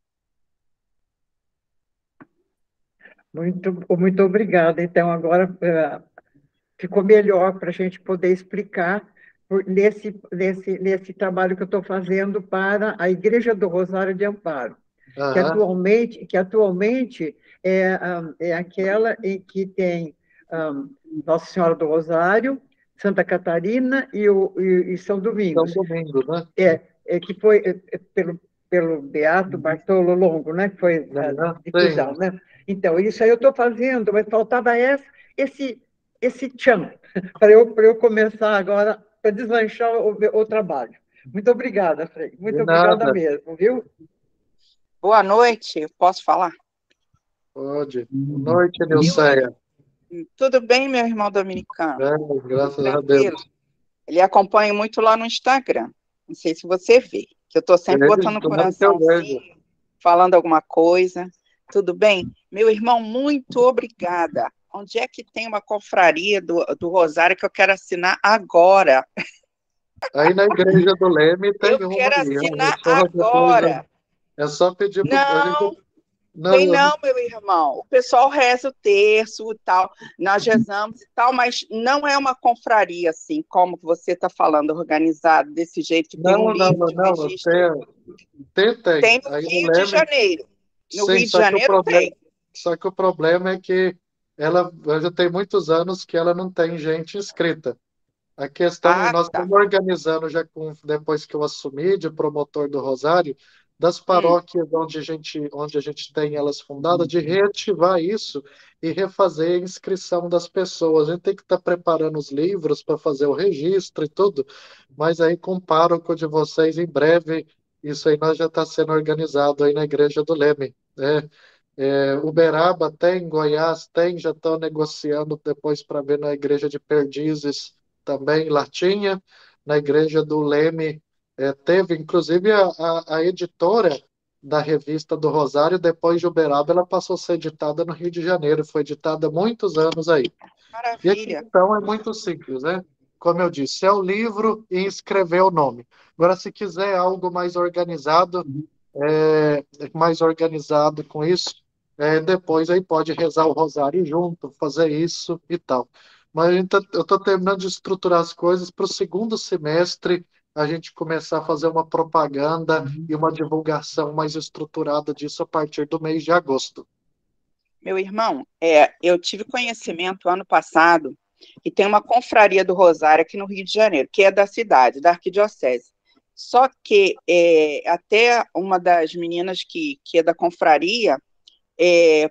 Muito obrigada. Então, agora ficou melhor para a gente poder explicar nesse trabalho que eu estou fazendo para a Igreja do Rosário de Amparo, que atualmente é aquela em que tem Nossa Senhora do Rosário, Santa Catarina e São Domingos. São Domingos, né? Que foi pelo Beato Bartolo Longo, né? Que foi a difusão, né? Então, isso aí eu estou fazendo, mas faltava esse tchan, para eu começar agora, para deslanchar o trabalho. Muito obrigada, Frei. Muito obrigada mesmo, viu? Boa noite, posso falar? Pode. Boa noite, Nilceia. Tudo bem, meu irmão dominicano? Graças a Tranquilo. Deus. Ele acompanha muito lá no Instagram. Não sei se você vê, que eu estou sempre botando um Claro que eu vejo. coraçãozinho, falando alguma coisa. Tudo bem? Meu irmão, muito obrigada. Onde é que tem uma confraria do Rosário que eu quero assinar agora? Aí na igreja do Leme tem Eu uma quero aí. assinar Só depois, agora. é só pedir para a Não, gente. Não, tem não, meu irmão. O pessoal reza o terço e tal, nós rezamos e tal, mas não é uma confraria assim, como você está falando, organizado desse jeito, que tem um livro de registro. Tem. Tem no Aí no Rio de Leme, Janeiro. No sim, Rio de Janeiro tem. só que o problema é que ela já tem muitos anos que ela não tem gente inscrita. A questão, Ah, nós tá. estamos organizando já depois que eu assumi de promotor do Rosário, das paróquias onde a gente tem elas fundadas, de reativar isso e refazer a inscrição das pessoas. A gente tem que estar preparando os livros para fazer o registro e tudo, mas aí com o pároco de vocês, em breve, isso aí nós já está sendo organizado aí na Igreja do Leme, né? Uberaba tem, Goiás tem, já estão negociando depois para ver na Igreja de Perdizes também, Latinha, na Igreja do Leme teve, inclusive a editora da revista do Rosário, depois de Uberaba, ela passou a ser editada no Rio de Janeiro, foi editada há muitos anos aí. E a Maravilha. questão é muito simples, né? Como eu disse, é o livro e escrever o nome. Agora, se quiser algo mais organizado com isso, depois aí pode rezar o rosário junto, fazer isso e tal. Mas eu estou terminando de estruturar as coisas para o segundo semestre a gente começar a fazer uma propaganda e uma divulgação mais estruturada disso a partir do mês de agosto. Meu irmão, eu tive conhecimento ano passado e tem uma confraria do Rosário aqui no Rio de Janeiro, que é da cidade, da arquidiocese. Só que até uma das meninas que é da confraria,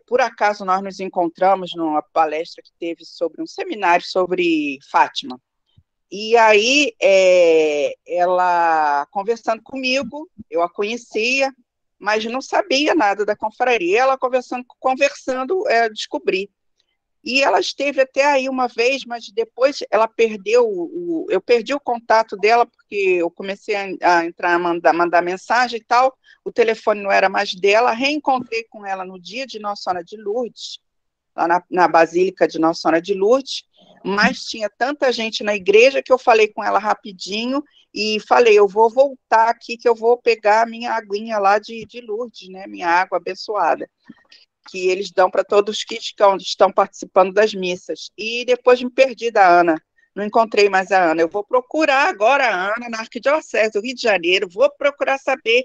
por acaso nós nos encontramos numa palestra que teve sobre um seminário sobre Fátima. E aí, ela conversando comigo, eu a conhecia, mas não sabia nada da confraria. Ela conversando, descobri. E ela esteve até aí uma vez, mas depois ela perdeu, eu perdi o contato dela, porque eu comecei a entrar, mandar mensagem e tal, o telefone não era mais dela, reencontrei com ela no dia de Nossa Senhora de Lourdes, lá na Basílica de Nossa Senhora de Lourdes, mas tinha tanta gente na igreja que eu falei com ela rapidinho e falei, eu vou voltar aqui que eu vou pegar a minha aguinha lá de Lourdes, né, minha água abençoada, que eles dão para todos que estão participando das missas. E depois me perdi da Ana, não encontrei mais a Ana. Eu vou procurar agora a Ana na Arquidiocese do Rio de Janeiro, vou procurar saber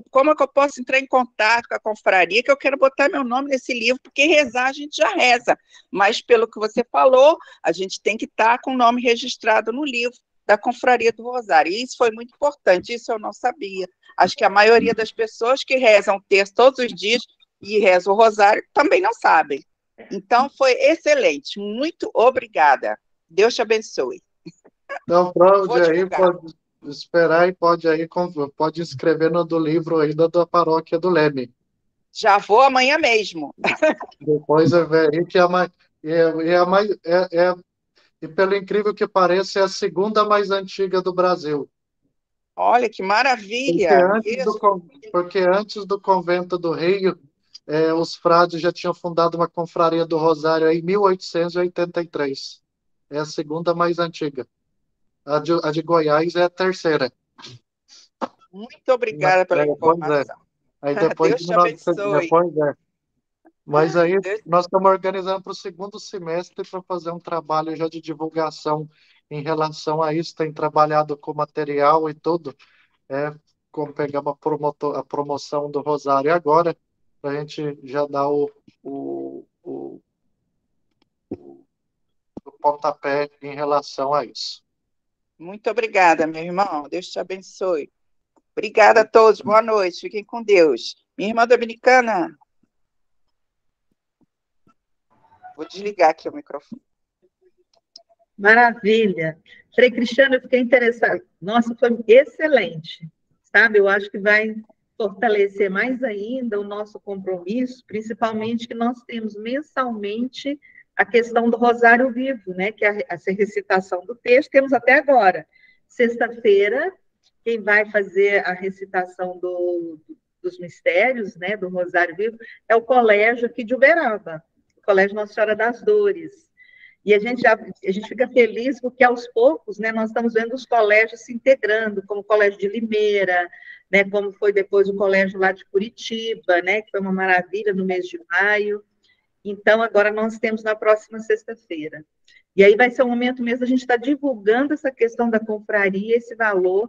como é que eu posso entrar em contato com a confraria, que eu quero botar meu nome nesse livro, porque rezar a gente já reza, mas pelo que você falou, a gente tem que estar com o nome registrado no livro da Confraria do Rosário, e isso foi muito importante, isso eu não sabia. Acho que a maioria das pessoas que rezam o texto todos os dias e rezam o Rosário também não sabem. Então, foi excelente, muito obrigada. Deus te abençoe. Então, pode aí, pode esperar e pode escrever no do livro aí da paróquia do Leme. Já vou amanhã mesmo. Depois eu ver aí que e pelo incrível que pareça, é a segunda mais antiga do Brasil. Olha, que maravilha! Porque antes do convento do Rio, os frades já tinham fundado uma confraria do Rosário em 1883. É a segunda mais antiga. A de Goiás é a terceira. Muito obrigada pela informação. Aí depois, Deus te abençoe. Mas aí nós estamos organizando para o segundo semestre para fazer um trabalho já de divulgação em relação a isso. Tem trabalhado com material e tudo. Como pegar a promoção do Rosário agora, para a gente já dar o pontapé em relação a isso. Muito obrigada, meu irmão. Deus te abençoe. Obrigada a todos. Boa noite. Fiquem com Deus. Minha irmã dominicana. Vou desligar aqui o microfone. Maravilha. Frei Cristiano, eu fiquei interessada. Nossa, foi excelente. Sabe, eu acho que vai fortalecer mais ainda o nosso compromisso, principalmente que nós temos mensalmente a questão do Rosário Vivo, né, que é a recitação do texto, temos até agora. Sexta-feira, quem vai fazer a recitação dos mistérios, né, do Rosário Vivo, é o colégio aqui de Uberaba, o Colégio Nossa Senhora das Dores. E a gente fica feliz porque, aos poucos, né, nós estamos vendo os colégios se integrando, como o Colégio de Limeira, né, como foi depois o colégio lá de Curitiba, né, que foi uma maravilha no mês de maio. Então, agora nós temos na próxima sexta-feira. E aí vai ser um momento mesmo a gente estar divulgando essa questão da confraria, esse valor,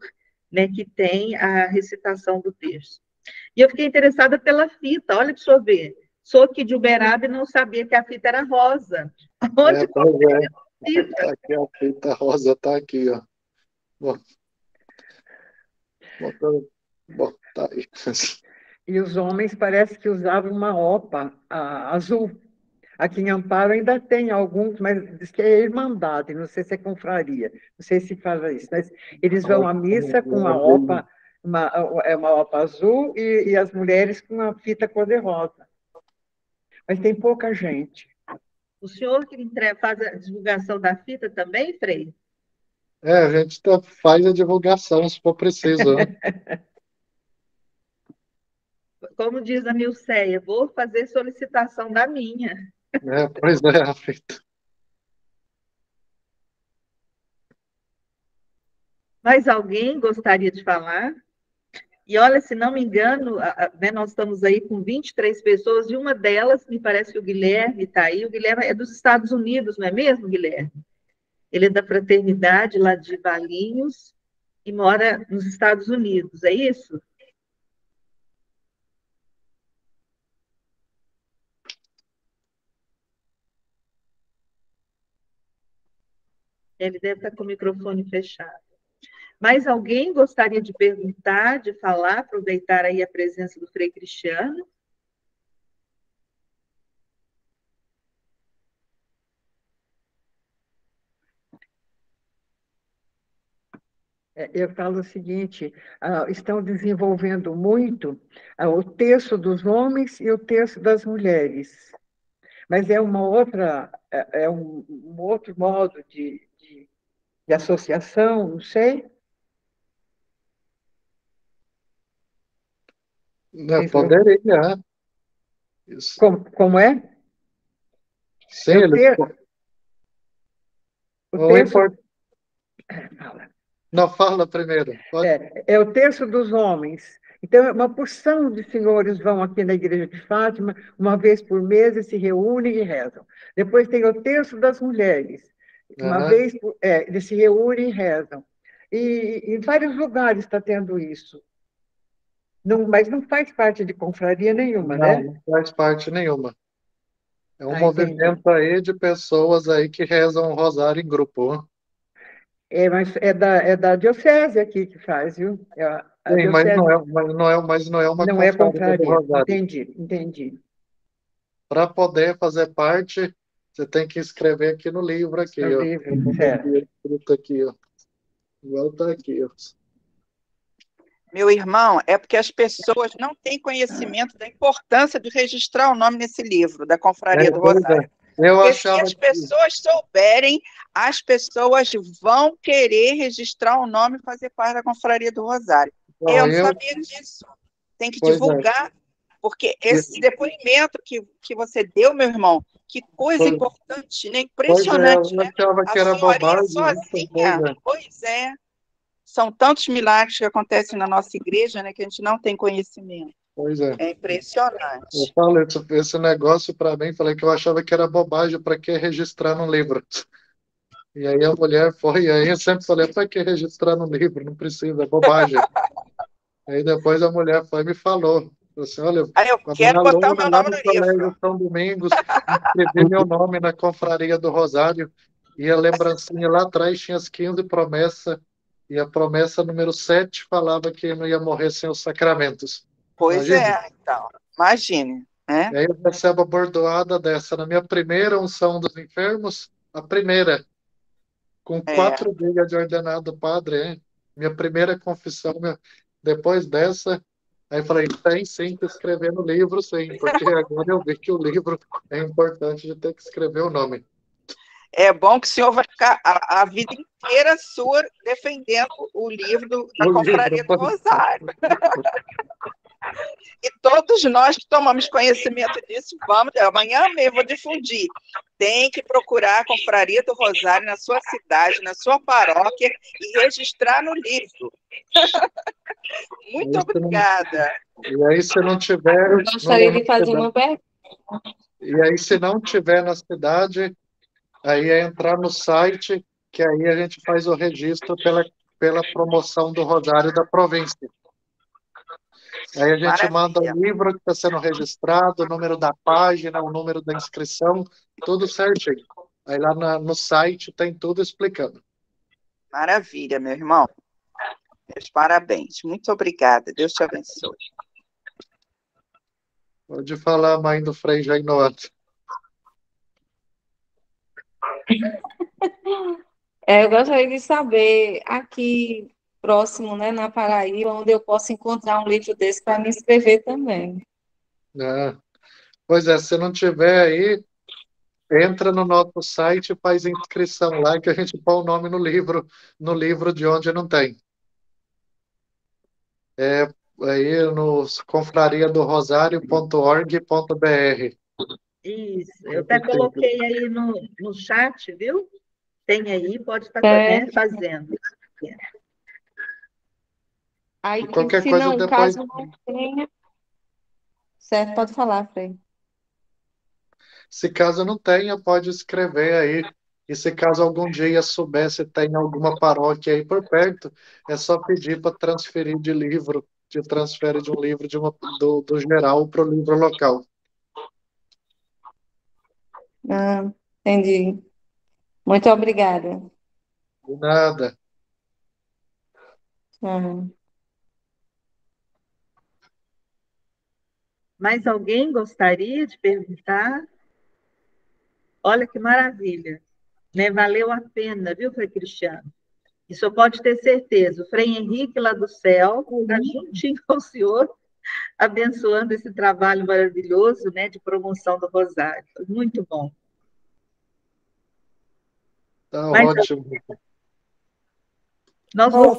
né, que tem a recitação do texto. E eu fiquei interessada pela fita, olha para o senhor ver. Sou aqui de Uberaba e não sabia que a fita era rosa. Onde Pois é. a fita? Tá aqui a fita rosa, tá aqui, ó. Bom, bom, tá aí. E os homens parece que usavam uma opa azul. Aqui em Amparo ainda tem alguns, mas diz que é irmandade, não sei se é confraria, não sei se fala isso, mas eles vão à missa com uma opa, uma opa azul e as mulheres com uma fita cor-de-rosa. Mas tem pouca gente. O senhor que faz a divulgação da fita também, Frei? A gente faz a divulgação, se for preciso, né? Como diz a Nilceia, vou fazer solicitação da minha. Pois é, a fita. Mais alguém gostaria de falar? E olha, se não me engano, né, nós estamos aí com 23 pessoas, e uma delas, me parece que o Guilherme está aí. O Guilherme é dos Estados Unidos, não é mesmo, Guilherme? Ele é da fraternidade lá de Valinhos e mora nos Estados Unidos, é isso? Ele deve estar com o microfone fechado. Mais alguém gostaria de perguntar, de falar, aproveitar aí a presença do Frei Cristiano? Eu falo o seguinte, estão desenvolvendo muito o texto dos homens e o texto das mulheres, mas é uma outra, é um outro modo de associação, não sei. Poderia, isso. Como é? Sim, O texto... Fala. Não, fala primeiro. Pode. É o terço dos homens. Então, uma porção de senhores vão aqui na igreja de Fátima, uma vez por mês, e se reúnem e rezam. Depois tem o terço das mulheres. Uma vez eles se reúnem e rezam. E em vários lugares está tendo isso. Não, mas não faz parte de confraria nenhuma, né? Não faz parte nenhuma. É um entendi. movimento aí de pessoas aí que rezam o rosário em grupo. Mas é da diocese aqui que faz, viu? A Sim, mas diocese não é uma não é confraria do confraria. rosário. Entendi. Para poder fazer parte, você tem que escrever aqui no livro, aqui, No ó. livro, certo. Escrito aqui, ó. Igual tá aqui, ó. Meu irmão, é porque as pessoas não têm conhecimento da importância de registrar o nome nesse livro, da Confraria do Rosário. Eu Porque achava se as pessoas souberem, as pessoas vão querer registrar o nome e fazer parte da Confraria do Rosário. Eu não sabia disso. Tem que divulgar, porque esse depoimento que você deu, meu irmão, que coisa importante, né? Impressionante, eu achava que era bobagem. Sozinha. Pois é. São tantos milagres que acontecem na nossa igreja, né, que a gente não tem conhecimento. Pois é. É impressionante. Eu falo esse negócio para mim, falei que eu achava que era bobagem, para que registrar no livro? E aí a mulher foi, e aí eu sempre falei, para que registrar no livro? Não precisa, é bobagem. Aí depois a mulher foi e me falou, assim, olha, eu quero botar o meu nome no livro. São Domingos, escrevi meu nome na Confraria do Rosário, e a lembrancinha lá atrás tinha as 15 promessas, e a promessa número 7 falava que não ia morrer sem os sacramentos. Pois então, imagine. E aí eu recebo a bordoada dessa, na minha primeira unção dos enfermos, a primeira, com 4 dias de ordenado padre, hein? Minha primeira confissão, depois dessa, Aí eu falei, tem sim que escrever no livro, sim, porque agora eu vi que o livro é importante de ter que escrever o nome. É bom que o senhor vai ficar a vida inteira sua defendendo o livro da O Confraria do livro, Rosário. E todos nós que tomamos conhecimento disso, vamos, amanhã mesmo vou difundir. Tem que procurar a Confraria do Rosário na sua cidade, na sua paróquia e registrar no livro. Muito obrigada. E aí, se não tiver. Eu gostaria de fazer uma pergunta. E aí, se não tiver na cidade, aí é entrar no site, que aí a gente faz o registro pela promoção do Rosário da província. Aí a gente manda o livro que está sendo registrado, o número da página, o número da inscrição, tudo certinho. Aí lá no site tem tudo explicando. Maravilha, meu irmão. Meus parabéns. Muito obrigada. Deus te abençoe. Pode falar, mãe do Frei Jainoto. Eu gostaria de saber, aqui próximo, né, na Paraíba, onde eu posso encontrar um livro desse para me inscrever também. Pois é, se não tiver aí, entra no nosso site e faz inscrição lá, que a gente põe o nome no livro de onde não tem. Aí no confrariadorosario.org.br. Isso, eu até coloquei aí no chat, viu? Tem aí, pode estar fazendo. Aí, qualquer se coisa não, depois... caso não tenha... Certo, pode falar, Frei. Se caso não tenha, pode escrever aí. E se caso algum dia souber se tem alguma paróquia aí por perto, é só pedir para transferir de livro, de transfere de um livro do geral para o livro local. Entendi. Muito obrigada. De nada. Mais alguém gostaria de perguntar? Olha que maravilha, né? Valeu a pena, viu, Frei Cristiano? E só pode ter certeza, o Frei Henrique lá do céu está juntinho com o senhor, abençoando esse trabalho maravilhoso, né, de promoção do Rosário. Muito bom. Tá ótimo.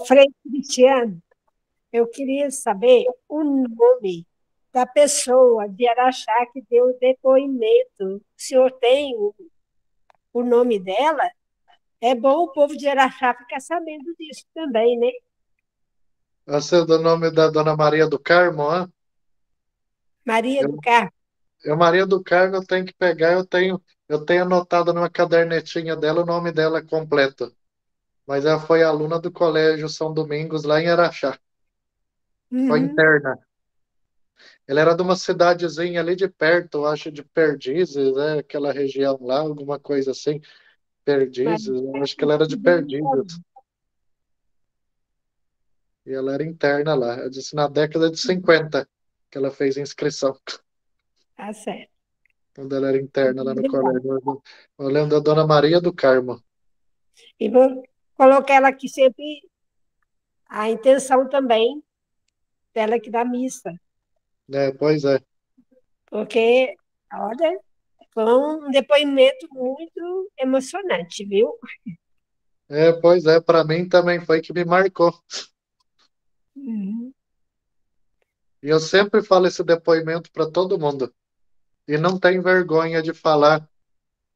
Frei Cristiano, eu queria saber o nome da pessoa de Araxá que deu o depoimento. O senhor tem o nome dela? É bom o povo de Araxá ficar sabendo disso também, né? Esse é o nome da Dona Maria do Carmo, ó. Maria do Carmo. Maria do Carmo eu tenho que pegar, eu tenho anotado numa cadernetinha dela o nome dela completo. Mas ela foi aluna do Colégio São Domingos, lá em Araxá. Foi interna. Ela era de uma cidadezinha ali de perto, eu acho, de Perdizes, né? Aquela região lá, alguma coisa assim. Perdizes, eu acho que ela era de Perdizes. E ela era interna lá. Eu disse na década de 50 que ela fez inscrição. Tá certo. Quando ela era interna lá no colégio. Eu lembro da Dona Maria do Carmo. E vou colocar ela aqui sempre, a intenção também dela aqui da missa. Pois é. Porque, olha, foi um depoimento muito emocionante, viu? Pois é, para mim também foi que me marcou. E eu sempre falo esse depoimento para todo mundo. E não tenho vergonha de falar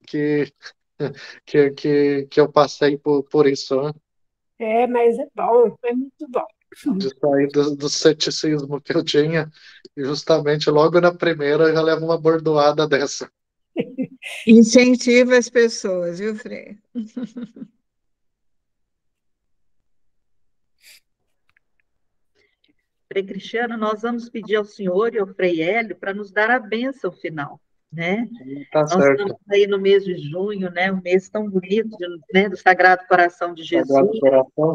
que eu passei por isso, né? Mas é bom, é muito bom. De sair do ceticismo que eu tinha, e justamente logo na primeira eu já levo uma bordoada dessa. Incentiva as pessoas, viu, Frei? Frei Cristiano, nós vamos pedir ao senhor e ao Frei Hélio para nos dar a bênção final, né? Tá Nós certo. estamos aí no mês de junho, né? Um mês tão bonito, né? Do Sagrado Coração de Jesus. Sagrado Coração.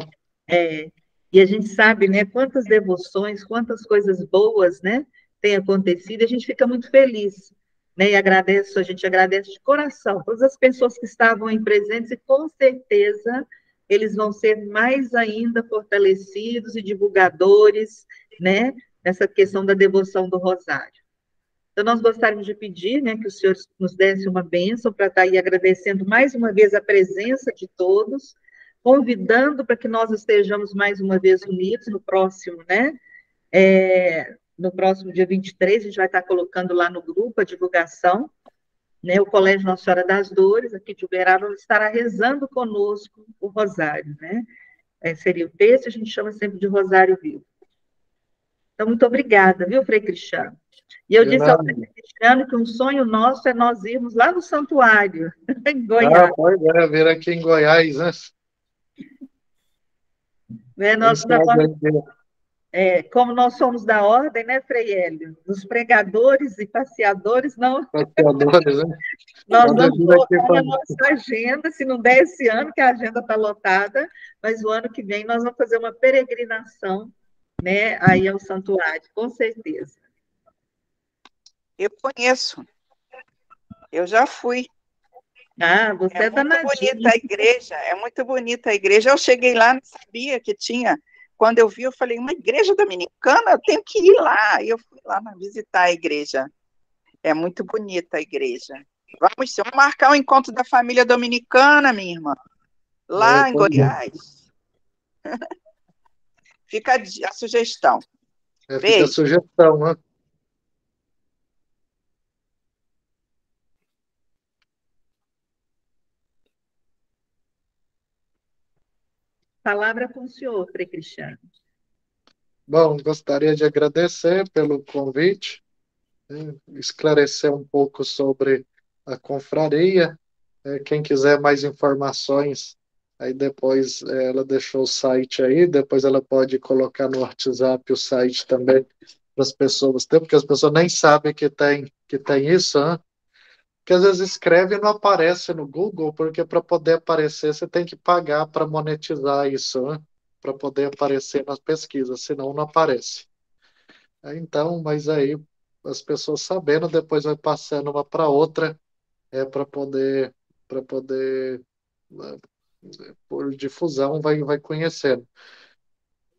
E a gente sabe, né? Quantas devoções, quantas coisas boas, né? Tem acontecido. E a gente fica muito feliz, né? E a gente agradece de coração todas as pessoas que estavam aí presentes e com certeza eles vão ser mais ainda fortalecidos e divulgadores, né, essa questão da devoção do rosário. Então, nós gostaríamos de pedir, né, que o senhor nos desse uma bênção para estar aí agradecendo mais uma vez a presença de todos, convidando para que nós estejamos mais uma vez unidos no próximo, né, no próximo dia 23, a gente vai estar colocando lá no grupo a divulgação, né, o Colégio Nossa Senhora das Dores, aqui de Uberaba, estará rezando conosco o rosário, né, seria o texto, a gente chama sempre de Rosário Vivo. Então, muito obrigada, viu, Frei Cristiano? E eu disse ao Frei Cristiano que um sonho nosso é nós irmos lá no santuário, em Goiás. Pois é, vir aqui em Goiás, né? Como nós somos da ordem, né, Frei Hélio? Os pregadores e passeadores, não. Passeadores, né? Nós vamos colocar na nossa agenda, se não der esse ano, que a agenda está lotada, mas o ano que vem nós vamos fazer uma peregrinação, né, aí ao santuário, com certeza. Eu conheço. Eu já fui. Ah, você é danadinha. Muito bonita a igreja, é muito bonita a igreja. Eu cheguei lá, não sabia que tinha. Quando eu vi, eu falei, uma igreja dominicana, eu tenho que ir lá. E eu fui lá visitar a igreja. É muito bonita a igreja. Vamos marcar o encontro da família dominicana, minha irmã. Lá em Goiás. Fica a sugestão. Fica a sugestão, né? Palavra com o senhor, Frei Cristiano. Bom, gostaria de agradecer pelo convite, né, esclarecer um pouco sobre a confraria. Quem quiser mais informações, aí depois ela deixou o site aí, depois ela pode colocar no WhatsApp o site também para as pessoas terem, porque as pessoas nem sabem que tem isso, né? Porque às vezes escreve e não aparece no Google, porque para poder aparecer você tem que pagar para monetizar isso, né? Para poder aparecer nas pesquisas, senão não aparece. Então, mas aí as pessoas sabendo, depois vai passando uma para outra, para poder por difusão vai conhecendo.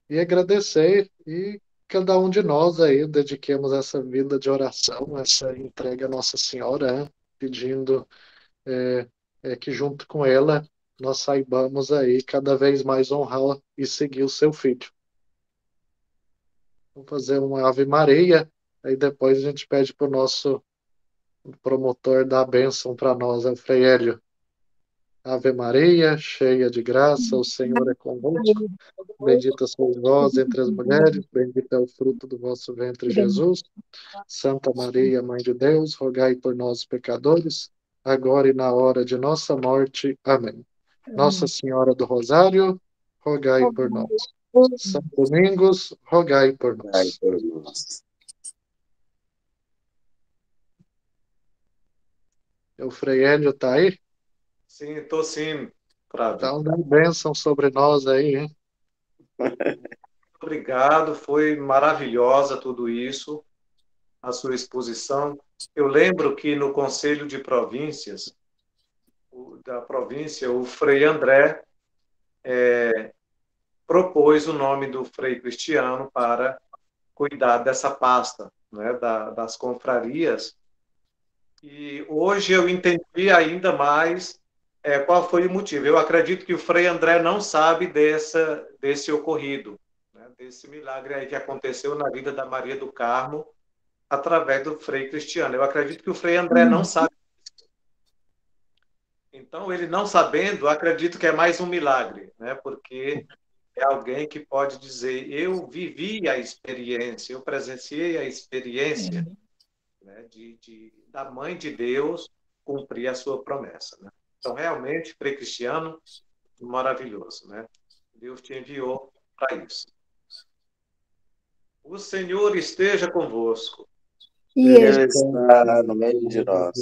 E agradecer, e cada um de nós aí dediquemos essa vida de oração, essa entrega a Nossa Senhora, pedindo que junto com ela nós saibamos aí cada vez mais honrar e seguir o seu filho. Vamos fazer uma Ave Maria, aí depois a gente pede para o nosso promotor dar a bênção para nós, o Frei Hélio. Ave Maria, cheia de graça, o Senhor é convosco. Bendita sois vós entre as mulheres, bendito é o fruto do vosso ventre, Jesus. Santa Maria, Mãe de Deus, rogai por nós, pecadores, agora e na hora de nossa morte. Amém. Nossa Senhora do Rosário, rogai por nós. São Domingos, rogai por nós. O Frei Hélio está aí? Sim, estou sim, Flávio. Então, dá bênção sobre nós aí, hein? Obrigado, foi maravilhosa tudo isso, a sua exposição. Eu lembro que no Conselho de Províncias, da província, o Frei André propôs o nome do Frei Cristiano para cuidar dessa pasta, né, das confrarias. E hoje eu entendi ainda mais qual foi o motivo. Eu acredito que o Frei André não sabe desse ocorrido, né, desse milagre aí que aconteceu na vida da Maria do Carmo através do Frei Cristiano. Eu acredito que o Frei André não sabe. Então, ele não sabendo, acredito que é mais um milagre, né, porque é alguém que pode dizer, eu vivi a experiência, eu presenciei a experiência, né, da Mãe de Deus cumprir a sua promessa, né? Então, realmente, Frei Cristiano, maravilhoso, né? Deus te enviou para isso. O Senhor esteja convosco. Ele está no meio de nós.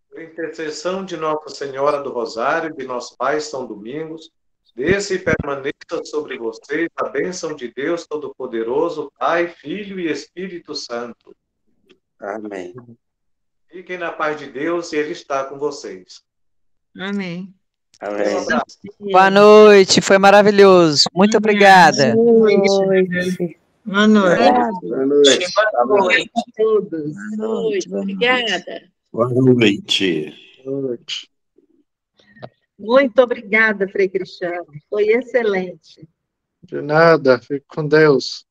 Por intercessão de Nossa Senhora do Rosário, de nosso Pai São Domingos, desça e permaneça sobre vocês a bênção de Deus Todo-Poderoso, Pai, Filho e Espírito Santo. Amém. Fiquem na paz de Deus e Ele está com vocês. Amém. Amém. Boa noite, foi maravilhoso. Muito obrigada. Boa noite. Boa noite. Obrigada. Boa noite. Tá bom. Boa noite a todos. Boa noite. Boa noite. Obrigada. Boa noite. Boa noite. Muito obrigada, Frei Cristiano. Foi excelente. De nada, fique com Deus.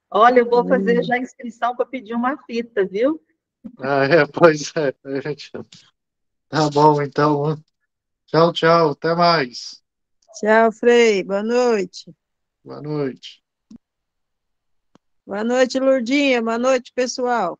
Olha, eu vou fazer já a inscrição para pedir uma fita, viu? Pois é. Tá bom, então. Tchau, tchau. Até mais. Tchau, Frei. Boa noite. Boa noite. Boa noite, Lourdinha. Boa noite, pessoal.